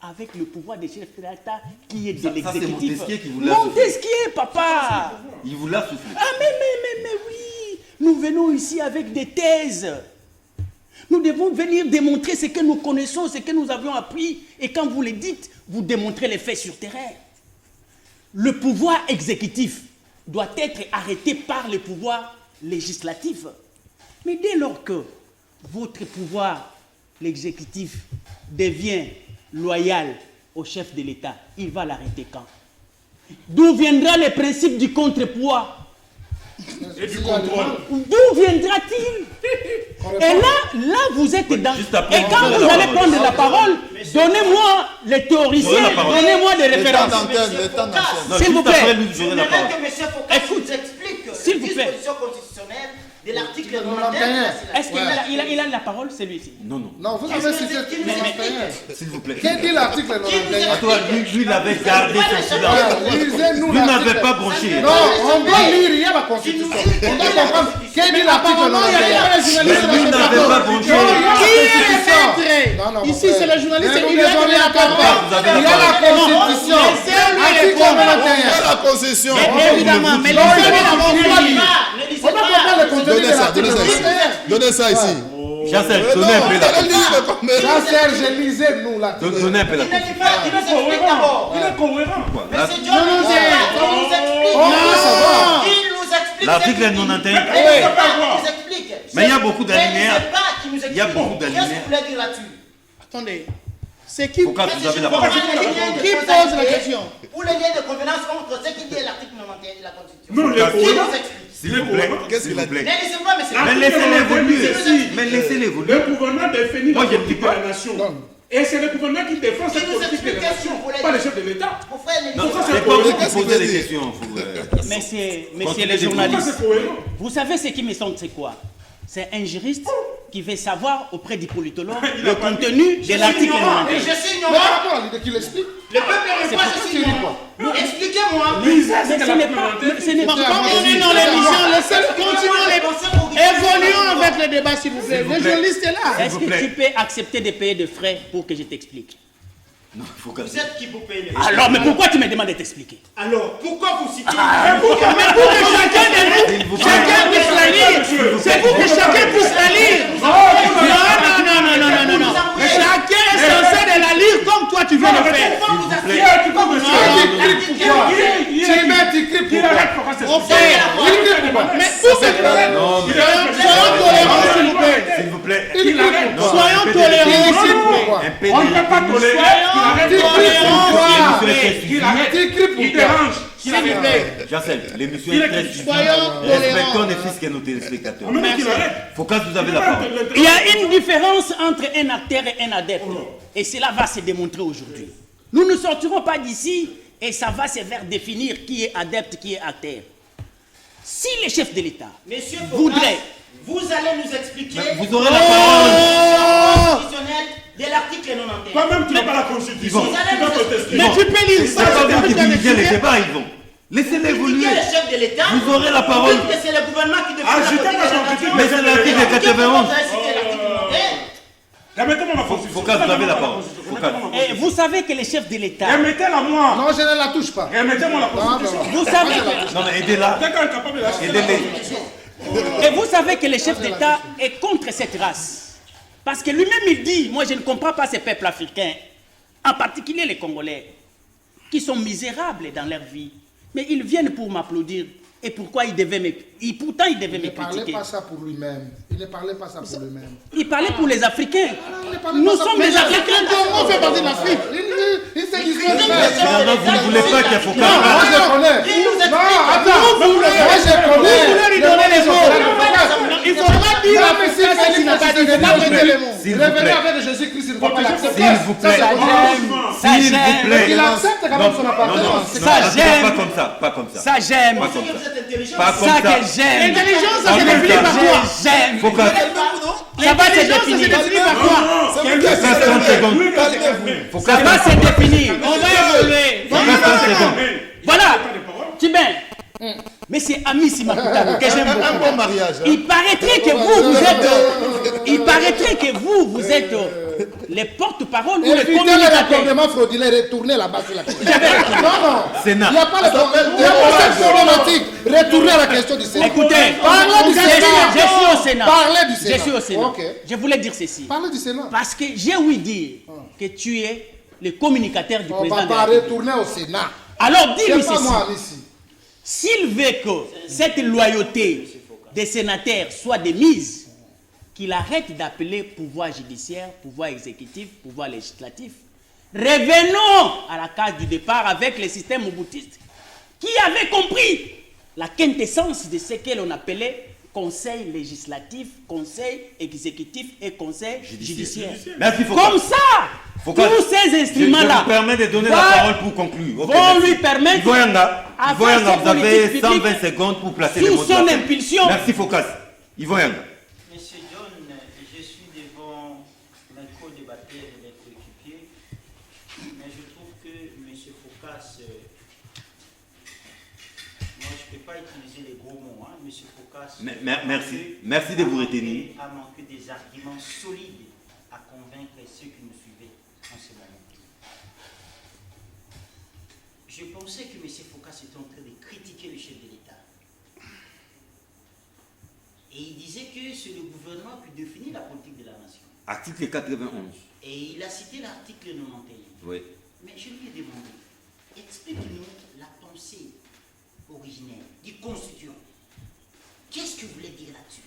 avec le pouvoir des chefs de l'État qui est de Ça, c'est l'exécutif. Montesquieu qui vous l'a soufflé. Montesquieu, papa. Il vous l'a soufflé. Ah mais oui, nous venons ici avec des thèses. Nous devons venir démontrer ce que nous connaissons, ce que nous avions appris. Et quand vous le dites, vous démontrez les faits sur terrain. Le pouvoir exécutif doit être arrêté par le pouvoir législatif. Mais dès lors que votre pouvoir, l'exécutif, devient loyal au chef de l'État, il va l'arrêter quand? D'où viendra le principe du contrepoids? Et du contrôle. D'où viendra-t-il? Et là, vous êtes dans... Juste après, Et quand vous vous aurez allez la parole. prendre la parole, donnez-moi les théoriciens, Vous aurez la parole. donnez-moi des Le temps références. d'antenne, le temps d'antenne. Non, S'il vous juste plaît. après, nous j'aurai la J'aimerais parole. que M. Foucault Écoute, nous explique s'il vous les plaît. dispositions constitutionnelles de l'article 91 Est-ce qu'il a la parole, celui-ci? Non, non. Non, vous avez cité l'article 91. S'il vous plaît. Qu'est-ce dit l'article 91? À toi, lui, il avait gardé son silence. Lisez-nous Lui n'avait l'article. pas branché. Non, on doit lire, il y a la Constitution. On doit comprendre. Qu'est-ce dit l'article 91? Lui n'avait pas branché. Ici, c'est le journaliste, Mais il vous lui a les donné la donnez parole. Vous avez Il y a la Constitution. Article 91. La concession. Évidemment, mais Non, les il hommes faut n'ont pas pas lire. Ne lisez On doit comprendre pas. le contenu de Donnez ça, l'article donnez ça ici. 91. Donnez ça ici. Chancel, donnez un peu la Jean-Serge, lisez-nous l'article. Donnez un peu la Il ne dit pas, il nous explique d'abord. Il est cohérent. Mais c'est John qui nous explique. On veut savoir. Il nous explique. L'article ce qu'il dit. 91. Mais il ne sait pas, il nous explique. Mais il y a beaucoup d'alinéas. Mais il ne sait pas qu'il nous explique. Il y a beaucoup d'alinéas. Qu'est-ce que vous voulez dire là-dessus? Attendez. C'est qui Pourquoi vous avez la parole? Qui pose la question? Ou les liens de convenance contre ce qui dit l'article 91 de la Constitution. Non, il est Qui cohérent. nous explique? S'il vous plaît. Qu'est-ce S'il qu'il a vous dit? plaît. Ne lisez pas, mais c'est Mais laissez-les évoluer. Mais laissez-les Le évoluer. gouvernement définit Moi, la je ne politique dis de pas. la nation. Non. Et c'est le gouvernement qui défend cette nous politique de explique la qu'est-ce nation, que vous voulez pas le dire. chef de l'État. Mon frère, ne Non, lisez pas. c'est pas vous qui Qu'est-ce posez qu'il les dit? questions. Messieurs les Continuez Pourquoi journalistes, c'est cohérent? vous savez ce qui me semble, c'est quoi? C'est un juriste qui veut savoir auprès du politologue Il le a pas dit. contenu de l'article ignorant. 91. Je suis Mais ignorant. par rapport à l'idée qu'il explique, Le peuple est pas, je suis ignorant. Expliquez-moi. Lisez Mais ce que ce la n'est pas... ce n'est pas- Comme on est dans l'émission, évoluons avec le débat, s'il vous plaît. S'il vous Le plaît. journaliste est là. Est-ce vous que plaît. tu peux accepter de payer des frais pour que je t'explique? Non, il faut que... Vous êtes qui pour payer les Alors, mais pourquoi tu me demandes de t'expliquer? Alors, pourquoi vous citez Mais pour que chacun de S'il vous nous, plaît. chacun puisse la lire. C'est pour que chacun puisse la lire. Non. Chacun est censé de la lire comme toi tu viens de faire. Qui a qui peut tu arrête pourquoi c'est Au fait, mais pour que Non, mais... soyons tolérants, s'il vous plaît. S'il vous plaît. Il arrête. Non, Soyons un peu de- tolérants. Un peu On ne peut pas de... tolérer Soyons qu'il arrête. tolérants. Qu'il arrête. Il dérange. S'il vous plaît. Chancel, l'émission est très suivie. Soyons Respectons tolérants. les fils que nos téléspectateurs. On me dit qu'il arrête. Focus, vous avez la parole. Il y a une différence entre un acteur et un adepte. Et cela va se démontrer aujourd'hui. Nous ne sortirons pas d'ici et ça va se faire définir qui est adepte, qui est acteur. Si les chefs de l'État Monsieur voudraient... Foucault, vous allez nous expliquer Vous aurez la parole. constitutionnelle de l'article 91. Toi-même, tu n'as pas la constitution. Vous allez Tu vas nous protester. Mais tu peux lire C'est ça. pas vous qui c'est dirigez les expliqué. débats, ils vont. Laissez-les évoluer. Critiquez le chef de l'État. Vous aurez la parole. Dites que c'est le gouvernement qui défend Ah, la je t'ai politique pas de la compris. nation. Mais c'est l'article Pourquoi 91. vous avez cité l'article 91? Remettez-moi ma constitution. Focus, vous avez la parole. Focus. Et vous savez que les chefs de l'État... Remettez-la moi. Non, je ne la touche pas. Remettez-moi la Non, constitution. non. Vous savez que... Non, mais aidez-la. Quelqu'un est capable de lâcher la Aidez-les. constitution. Et vous savez que le chef d'État est contre cette race. Parce que lui-même, il dit, moi je ne comprends pas ces peuples africains, en particulier les Congolais, qui sont misérables dans leur vie. Mais ils viennent pour m'applaudir. Et pourquoi ils devaient me... Pourtant, ils devaient Il ne me parlait critiquer. pas ça pour lui-même. Il ne parlait pas ça pour lui-même. Il parlait pour les Africains. Il ne parlait Nous pas ça sommes pour des lui-même. Africains. On fait partie de l'Afrique. Il se disait Finalement, vous ne voulez pas qu'il y ait Focus. Non, moi je connais. Non, attends. Moi je connais. Vous voulez lui donner les mots. Il faudra dire Non, à mais Foucault ce qu'il n'a pas dit. Il faut pas prêter les mots. S'il vous Revenez plaît. avec Jésus-Christ, il ne va pas l'accepter. S'il vous plaît. Ça, c'est Ça S'il vous j'aime. plaît. Il accepte quand même son Non, appartenance. non, Ça, non, j'aime. pas comme ça, pas comme ça. Ça j'aime. Pas comme Vous ça. êtes intelligent. Pas comme Ça ça. que j'aime. L'intelligence, ça Pas se comme définit ça. par quoi? J'aime. Focus. Ça va se L'intelligence, ça se définir. définit par quoi? C'est vous qui avez 30 secondes. Focus. Ça va se définir. On va évoluer. Voilà. Tibin, Mais c'est Ami Simakutano que j'aime Un beaucoup. bon mariage. hein. Il paraîtrait que vous êtes les porte-parole ou les Évitez le communicateurs. raccordement frauduleux, retournez là-bas sur la question. Non, Sénat. il n'y a pas cette problématique. Retournez à la question du Sénat. Écoutez, Parlez du Sénat. je suis au Sénat. Parlez du Sénat. Je suis au Sénat. Ok. Je voulais dire ceci. Parlez du Sénat. Parce que j'ai ouï dire que tu es le communicateur du On président va de la pas République. retourner au Sénat. Alors C'est dis-lui pas ceci. moi ici. S'il veut que cette loyauté des sénateurs soit démise, qu'il arrête d'appeler pouvoir judiciaire, pouvoir exécutif, pouvoir législatif. Revenons à la case du départ avec le système moboutiste qui avait compris la quintessence de ce que l'on appelait conseil législatif, conseil exécutif et conseil judiciaire. Merci, Foucault. Comme ça, Foucault, tous ces instruments-là Je vous permets de donner la vont- parole pour conclure. Ok, vont merci. lui permettre Ivoyanga, à Ivoyanga, faire vous ses avez politiques 120 publiques secondes pour placer sous les mots de son la fin. impulsion. Merci, Focas. Ivoyanga. Monsieur John, je suis devant mes co-débatteurs et les coéquipiers, mais je trouve que Monsieur Focas, moi je ne peux pas utiliser les gros mots, hein. Monsieur Focas. Merci de vous retenir. A manqué des arguments solides à convaincre ceux qui nous suivaient en ce moment. Je pensais que Monsieur Focas était en train de critiquer le chef de l'État. Et il disait que c'est le gouvernement qui définit la politique de la nation. Article 91. Et il a cité l'article 91. Oui. Mais je lui ai demandé, explique-nous la pensée originelle du constituant. Qu'est-ce que vous voulez dire là-dessus?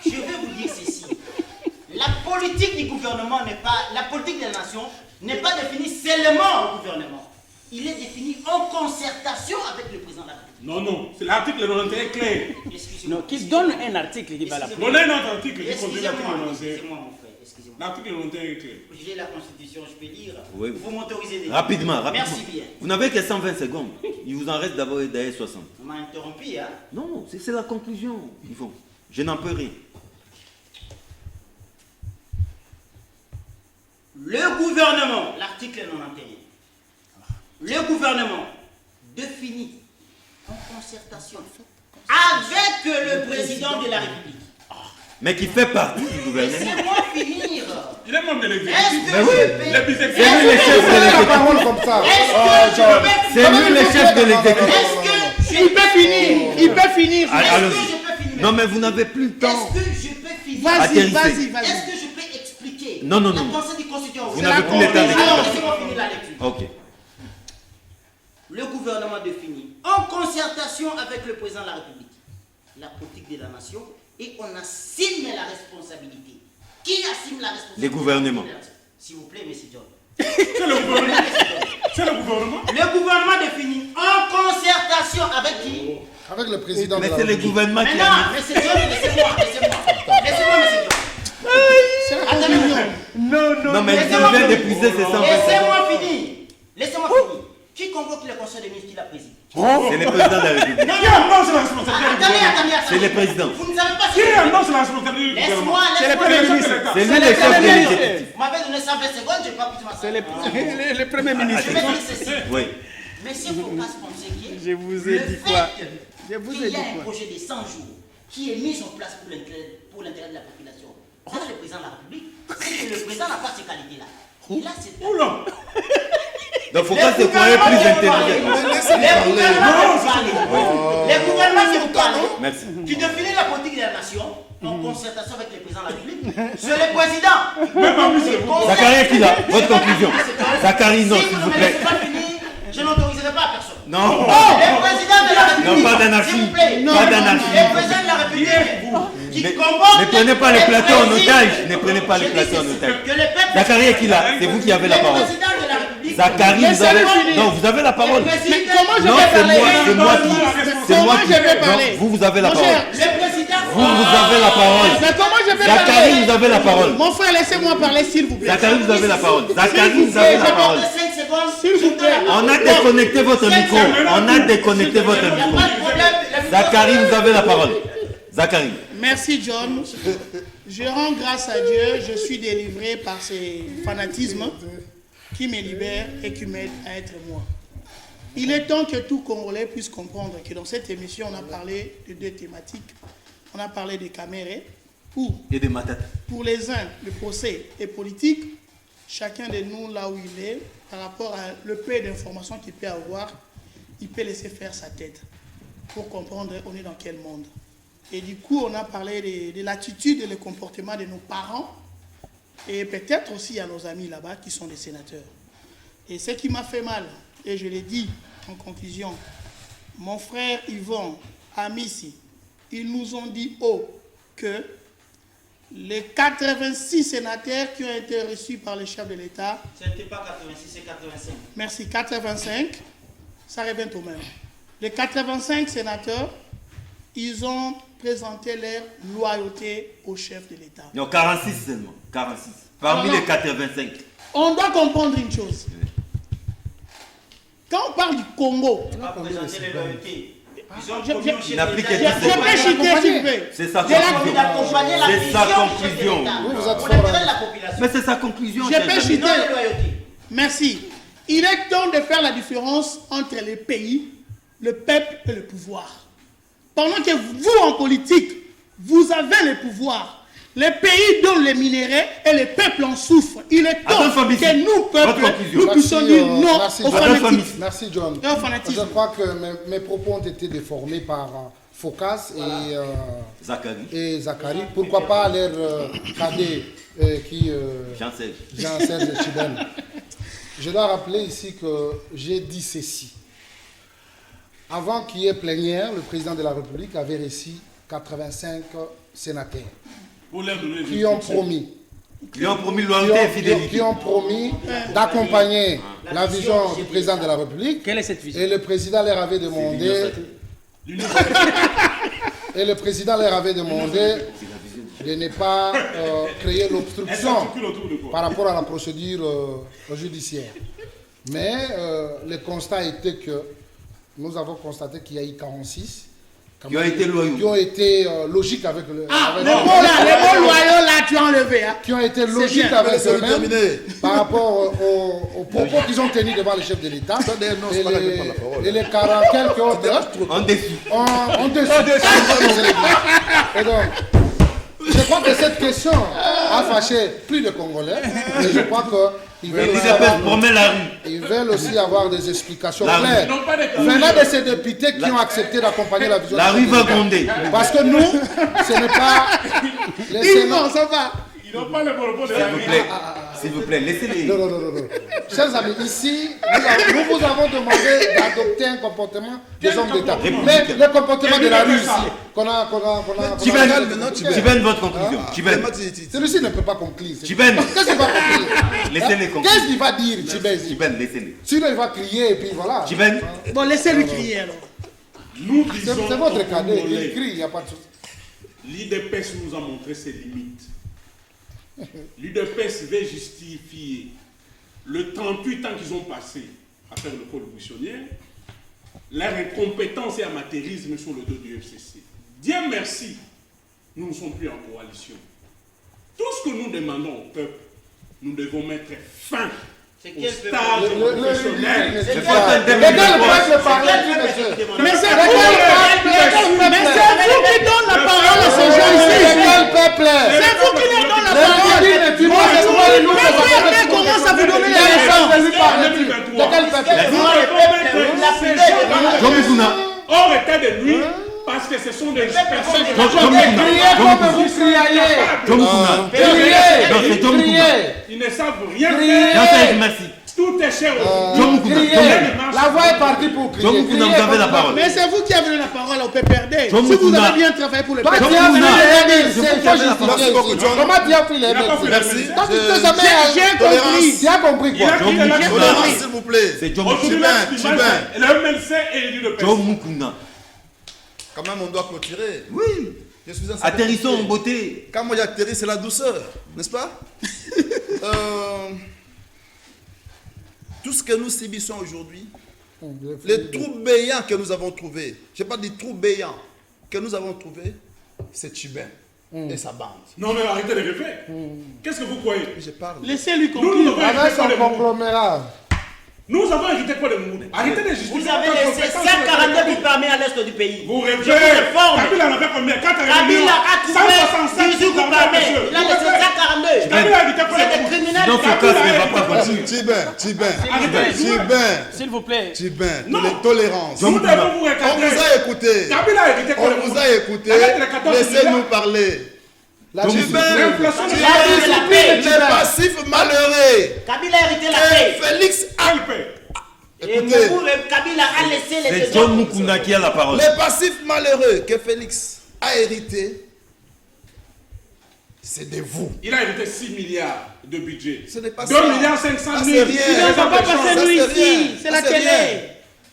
Je vais vous dire ceci. La politique du gouvernement n'est pas, la politique de la nation n'est pas définie seulement au gouvernement. Il est défini en concertation avec le président de la République. Non, c'est l'article 91 est clair. Excusez-moi. Non, qui donne un article qui va la Excusez-moi. Donnez un autre article qui contient l'article Excusez-moi, 91. excusez-moi mon frère, excusez-moi. L'article 91 est clair. J'ai la constitution, je peux lire. Oui. Vous m'autorisez de lire. Rapidement. Merci bien. Vous n'avez que 120 secondes. Il vous en reste d'abord d'ailleurs 60. On m'a interrompu, hein. Non, c'est la conclusion, Yvon. Je n'en peux rien. Le gouvernement, l'article 91, le gouvernement définit en concertation avec le président de la République. Mais qui fait partie du gouvernement. Laissez-moi finir. Il est membre de Est-ce l'exécutif. que Mais oui, je peux... les biceps. C'est lui le chef de Prenez la l'exécutif. parole comme ça. Est-ce que je peux C'est lui le chef de l'exécutif. Est-ce que Il peut finir. Il peut finir. Allons-y. Est-ce que je peux finir? Non, mais vous n'avez plus le temps. Est-ce que je peux finir? Vas-y, Atterrissez. vas-y, vas-y. Est-ce que je peux expliquer Non, non, la non. pensée du constituant? Vous n'avez plus le temps Alors, d'expliquer. laissez-moi finir la lecture. Ok. Le gouvernement définit, en concertation avec le président de la République, la politique de la nation et on assigne la responsabilité. Qui assigne la responsabilité? Les gouvernements. S'il vous plaît, monsieur John. C'est le gouvernement. C'est le gouvernement. Le gouvernement définit en concertation avec qui? Avec le président Mais de la c'est le République. gouvernement qui Maintenant, a monsieur John, laissez-moi, monsieur John. C'est la Attendez, conclusion. mis. Non, mais il Laissez-moi vient finir. d'épuiser ses 120 secondes. Laissez-moi finir. Laissez-moi finir. Qui convoque le conseil des ministres qui la préside? C'est le président de la République. Non, Qui annonce la responsabilité du attendez, gouvernement? C'est le président. Vous ne savez pas ce Qui que annonce la responsabilité du gouvernement? Laisse-moi, C'est le laisse-moi. premier ministre. C'est lui le chef de l'exécutif. Vous m'avez donné 120 secondes, je n'ai pas pu te C'est le premier ministre. Je vais dire ceci. Oui. Mais si vous pas penser que Je vous ai dit quoi? Je vous ai qu'il y a dit un quoi? projet de 100 jours qui est mis en place pour l'intérêt de la population, ça le président de la République, c'est que le président n'a pas ces qualités-là. Il a cette Oula. Donc, faut pas se croire plus intelligent. Les gouvernements qui vous parlent, Merci. qui définissent la politique de la nation en concertation avec le président de la République, c'est le président. Zachary qui là, votre conclusion. Zachary, non, Si s'il vous vous ne me laissez plaît. pas finir, je n'autoriserai pas à personne. Non. Le président de la République. Non, pas d'anarchie. S'il vous plaît. Pas d'anarchie. Le président de la République qui Ne convoque. prenez pas les plateaux en président- otage. Ne prenez pas les Je dis plateaux en ceci, otage. que le peuple- Zachary qui là, c'est vous qui avez la parole. Le président de la République. Zachary, vous avez. Laissez-le finir. Non, vous avez la parole. Le président- Mais comment je Non, vais c'est parler? moi, c'est moi qui. C'est moi Comment qui. je vais Non, parler? vous avez la Mon parole. cher, Le président. Vous avez la parole. Mais comment je vais Zachary, parler? vous avez la parole. Mon frère, laissez-moi parler, s'il vous plaît. Zachary, vous avez la parole. Zachary, S'il vous vous avez plaît, la parole. 5 secondes. S'il vous plaît. On a déconnecté votre micro. On a déconnecté votre Il n'y a micro. pas de problème. Zachary, vous avez la parole. Zachary. Merci, John. Je rends grâce à Dieu. Je suis délivré par ce fanatisme qui me libère et qui m'aide à être moi. Il est temps que tout Congolais puisse comprendre que dans cette émission, on a parlé de 2 thématiques. On a parlé des caméras, Et des matates. pour les uns, le procès est politique. Chacun de nous, là où il est, par rapport à le peu d'informations qu'il peut avoir, il peut laisser faire sa tête pour comprendre on est dans quel monde. Et du coup, on a parlé de l'attitude et le comportement de nos parents et peut-être aussi à nos amis là-bas qui sont des sénateurs. Et ce qui m'a fait mal, et je l'ai dit en conclusion, mon frère Yvon, Amissi, ils nous ont dit que les 86 sénateurs qui ont été reçus par le chef de l'État, Ce n'était pas 86, c'est 85. merci, 85, ça revient au même. Les 85 sénateurs, ils ont présenté leur loyauté au chef de l'État. Non, 46 seulement. 46. Parmi Alors, les 85. On doit comprendre une chose. Quand on parle du Congo, Ils n'ont pas présenté les loyautés. Ils ont Je- promis au chef il n'applique d'État que de- je peux citer, s'il vous plaît. C'est sa J'ai la- conclusion. d'accompagner la C'est vision sa du chef de conclusion. l'État. Oui, vous êtes Pour fort, l'intérêt hein. de la population. Mais c'est sa conclusion. Je chers peux amis. chuter. Non, les loyautés. Merci. Il est temps de faire la différence entre les pays, le peuple et le pouvoir. Pendant que vous, en politique, vous avez le pouvoir, les pays donnent les minéraux et les peuples en souffrent. Il est temps Attends, Fabrice, que nous, votre peuple, conclusion. nous puissions dire non merci, au John. fanatisme. Merci John. Et au fanatisme. Je crois que mes propos ont été déformés par Focas Zachary. et Zachary. Pourquoi pas leur cadet Jean-Serge. Jean-Serge Chibel. Je dois rappeler ici que j'ai dit ceci. Avant qu'il y ait plénière, le président de la République avait reçu 85 sénateurs Pour leur donner des qui ont instructions. promis Ils ont promis loyauté et fidélité. qui ont promis d'accompagner la vision du président de la République. Quelle est cette vision? Et le président leur avait demandé, de ne pas créer l'obstruction Articule autour de quoi? par rapport à la procédure judiciaire. Mais le constat était que nous avons constaté qu'il y a eu 46 Qui ont été loyaux. qui ont été logiques avec le. Ah, avec- les mots là, les mots loyaux là, tu as enlevé. Hein. qui ont été logiques bien. avec Laissez-le eux-mêmes terminer. par rapport aux propos qu'ils ont tenus devant le chef de l'État. Attendez, non, c'est pas là que je prends la parole. Et les 40 quelques autres En défi. ont décidé. Et donc, je crois que cette question a fâché plus de Congolais. Et je crois qu'ils Les veulent, aussi IDPS avoir- promet la rue. ils veulent aussi avoir des explications La rue. claires. Ils n'ont pas de Venant de ces députés qui ont accepté d'accompagner la vision La du rue chef va de l'État. gronder. Parce que nous, ce n'est pas les Ils Sénats- vont, ça va. Ils n'ont pas le monopole de S'il la vous vie. plaît. S'il vous plaît, laissez-les. Non. Chers amis, ici, nous vous avons demandé d'adopter un comportement des hommes d'État. Mais le comportement de la rue ici, qu'on a Chiben, maintenant, Chiben, votre conclusion. Chiben. celui-ci ne peut pas conclure. Chiben. Qu'est-ce qu'il va conclure? Laissez-les conclure. Qu'est-ce qu'il va dire, Chiben? Chiben, laissez-les. Sinon, il va crier et puis voilà. Chiben. Bon, laissez-lui crier alors. Nous C'est disons c'est votre aux cadet, il Congolais, crie, il n'y a pas de souci. l'IDPS nous a montré ses limites. L'IDPS veut justifier le 38 ans qu'ils ont passé à faire le code buissonnière, leur incompétence et amateurisme sur le dos du FCC. Dieu merci, nous ne sommes plus en coalition. Tout ce que nous demandons au peuple, nous devons mettre fin C'est au quel stage peuple? professionnel. C'est pas pas- un débat Lesquels de force. peuvent parler, monsieur? Mais c'est Lesquels vous, peuvent- mais c'est vous qui donnez la parole à ces gens ici. Lesquels peuple? C'est vous qui leur donnez la Les parole. victimes, et puis moi, je vois les loups, Mais je vois vous, les loups. commence à vous donner les Lesquels leçons. peuvent lui parler? De quel peuple? Nous, les peuples, la Jean Moukouna. Hors état de nuit, parce que ce sont des personnes Jean Moukouna. Criez comme vous criez. Jean Moukouna. Criez. Non, c'est Jean Moukouna. Criez. Ils ne savent rien Criez. faire. Jean-Serge, merci. Tout est cher au Jean Moukouna. Criez. La voix est partie pour crier. Jean Moukouna, vous avez la parole. Mais c'est vous qui avez donné la parole au PPRD. Jean Si vous Moukouna. avez bien travaillé pour le Toi, peuple. tu as pris Moukouna. les MLC, Je il vous faut avez la justifier Merci beaucoup, ici. John. Comment tu as pris les Il n'a pas pris MLC? la Merci. Donc, tu te Je- savais, J'ai compris. tu as compris Il a quoi? pris Jean la Moukouna. Tolérance, s'il vous plaît. C'est Jean Aujourd'hui, Moukouna. là, Chibin. le MLC est élu de Jean personne. Moukouna. Quand même, on doit clôturer. Oui. Je suis un Atterrissons en sacrifié. beauté. Quand moi j'atterris, c'est la douceur, n'est-ce pas? Tout ce que nous subissons aujourd'hui, les trous béants que nous avons trouvés, je n'ai pas dit trous béants, que nous avons trouvés, c'est Chibin et sa bande. Non, mais arrêtez de rêver. Qu'est-ce que vous croyez? Je parle. Laissez-lui Nous, nous conclure. devons Avec faire son les mots. conglomérat. Nous avons hérité quoi de Moumouni? Arrêtez de justifier. Vous avez laissé 142 groupes armés à l'est du pays. Vous Je rêvez. vous informe. Kabila en avait combien? Kabila a trouvé 18 groupes armés. Il a laissé 142. Kabila a hérité quoi C'est de des Moumouni? criminels. Donc, Focas ne va pas continuer. S'il vous plaît. Non. Tolérance. Nous devons vous On recadrer. vous a écouté. Kabila a hérité quoi de On vous Moumouni? a écouté. Avec les 14 Laissez-nous milliards. parler. L'inflation Il a hérité la paix. Les passifs malheureux. Kabila a hérité la paix. Félix a ALP. Et écoutez. Kabila a laissé les C'est John Mukunda qui a la parole. Les passifs malheureux que Félix a hérité, c'est de vous. Il a hérité 6 milliards de budget. Ce n'est pas 2 ça. milliards 500 Ça, 000. c'est rien. Il Ça, a va pas pas passer passer nous nous ici. ici. C'est la télé.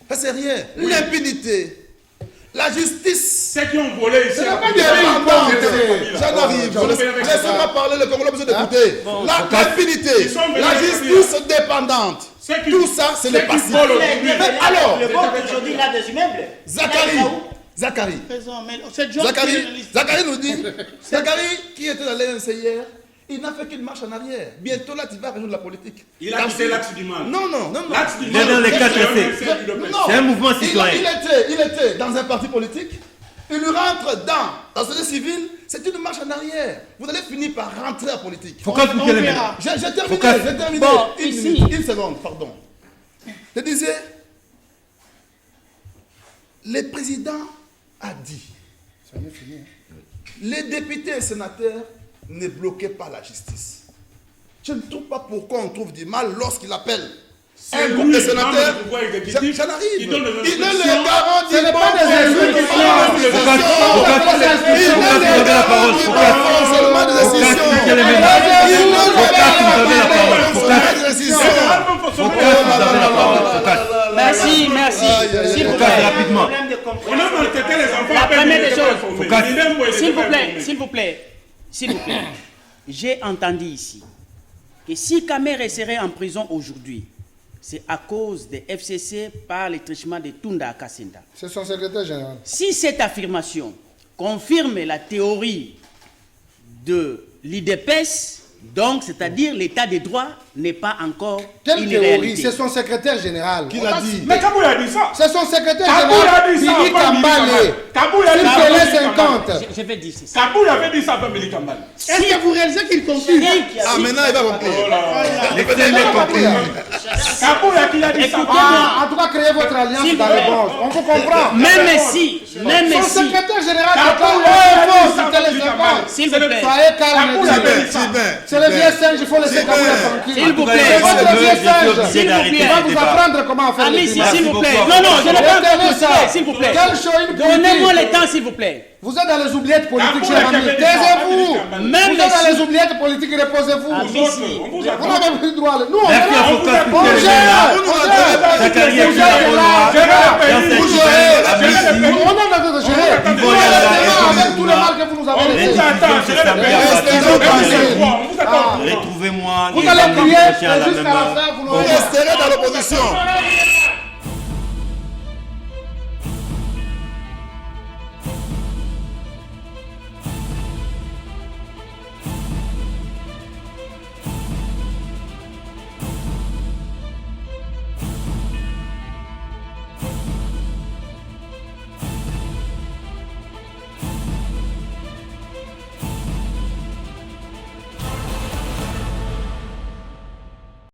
Ça, c'est rien. L'impunité. La justice. Ceux qui ont volé ici. Indépendante. J'en arrive. Laissez-moi parler, le Congolais a besoin d'écouter. L'impunité. Ils sont venus La avec justice dépendante. Ceux qui- Tout ça, c'est ceux le qui passif. volent Mais alors, Le vote aujourd'hui, il a des immeubles. Zachary, Présent, mais c'est John Zachary, qui est journaliste. Zachary nous dit, Zachary qui était dans l'ANC hier, il n'a fait qu'une marche en arrière. Bientôt là, tu vas résoudre la politique. Il a quitté l'axe du mal. Non. L'axe du Il est dans les 4 essais. Non. C'est un mouvement citoyen. Il était dans un parti politique. Il rentre dans la société civile. C'est une marche en arrière. Vous allez finir par rentrer en politique. Focas On pour quel verra. J'ai terminé. Focus. J'ai terminé. Bon, Une ici. minute, une seconde, pardon. Je disais, le président a dit, les députés et sénateurs ne bloquaient pas la justice. Je ne trouve pas pourquoi on trouve du mal lorsqu'il appelle un lui, groupe de membre sénateurs. du pouvoir exécutif, J'en arrive. qui donne des Il est le instructions. garant du Ce n'est pas bon des fonctionnement instructions. de Focas, la Focas, justice. vous avez la parole. Il est le Focas, garant du bon fonctionnement de la Focas, justice. vous avez la parole. Focas, vous avez la parole. Focas, Merci. S'il vous Focas, plaît. rapidement. On a maltraité les enfants. La à peine première ils des étaient choses. pas informés. Focas. Ils n'aiment pas, ils S'il étaient vous pas plaît, informés. s'il vous plaît. J'ai entendu ici que si Kamere serait en prison aujourd'hui, c'est à cause des FCC par les trichements de Tunda à Kasenda. C'est son secrétaire général. Si cette affirmation confirme la théorie de l'IDPS, donc c'est-à-dire l'état des droits n'est pas encore Quelle une théorie? réalité. C'est son secrétaire général. Qui l'a dit? Mais Kabou a dit ça. C'est son secrétaire Kabou général. a dit ça. Billy avant Billy Kambale. Kabou a dit ça. S'il avant fait Billy les 50. Kambale. Je vais dire ça. Kabou avait dit ça avant Billy Kambale. Est-ce que vous réalisez qu'il conclut? Ah, maintenant il va conclure. Oh là. Laissez-les conclure. Kabou a dit ça. En tout cas, créez votre alliance S'il dans vous les plaît. bons. On vous comprend. Même si, Son secrétaire général Kabou n'est pas a là. dit ça C'était avant les Billy 50. Kambale. s'il vous plaît, Soyez calme. Kabou avait dit ça. C'est le vieux singe, il faut laisser Kabou tranquille. S'il vous plaît. C'est votre vieux singe. Obligé d'arrêter Il va le vous débat. apprendre comment faire le Amici, débat. s'il vous plaît. beaucoup. Non, je n'ai pas encore Retenez ça. continué, s'il vous plaît. Quelle chose, une Donnez-moi politique. le temps, s'il vous plaît. Vous êtes dans les oubliettes politiques, Kabou cher a ami. dit ça avant Taisez-vous. Billy Kambale. Même Vous êtes dans si- les oubliettes politiques, reposez-vous. Nous autres, on vous Vous attend. n'avez plus le droit. Nous, on Merci à est Focas là. pour On quel gère. général. Vous nous On rattrapez gère. pas. Zachary Vous gérez Akila là. Gérez le pays. Jean-Serge Vous Chibel, gérez. Amici, On a besoin de gérer. Yvon On Yala, avec Yvon tout le mal que vous nous avez On laissé. vous attend. Gérez le pays. Restez On tranquille. vous attend. retrouvez-moi Vous les allez hommes crier prochains à la jusqu'à même la heure. fin, vous Vous n'aurez resterez dans l'opposition.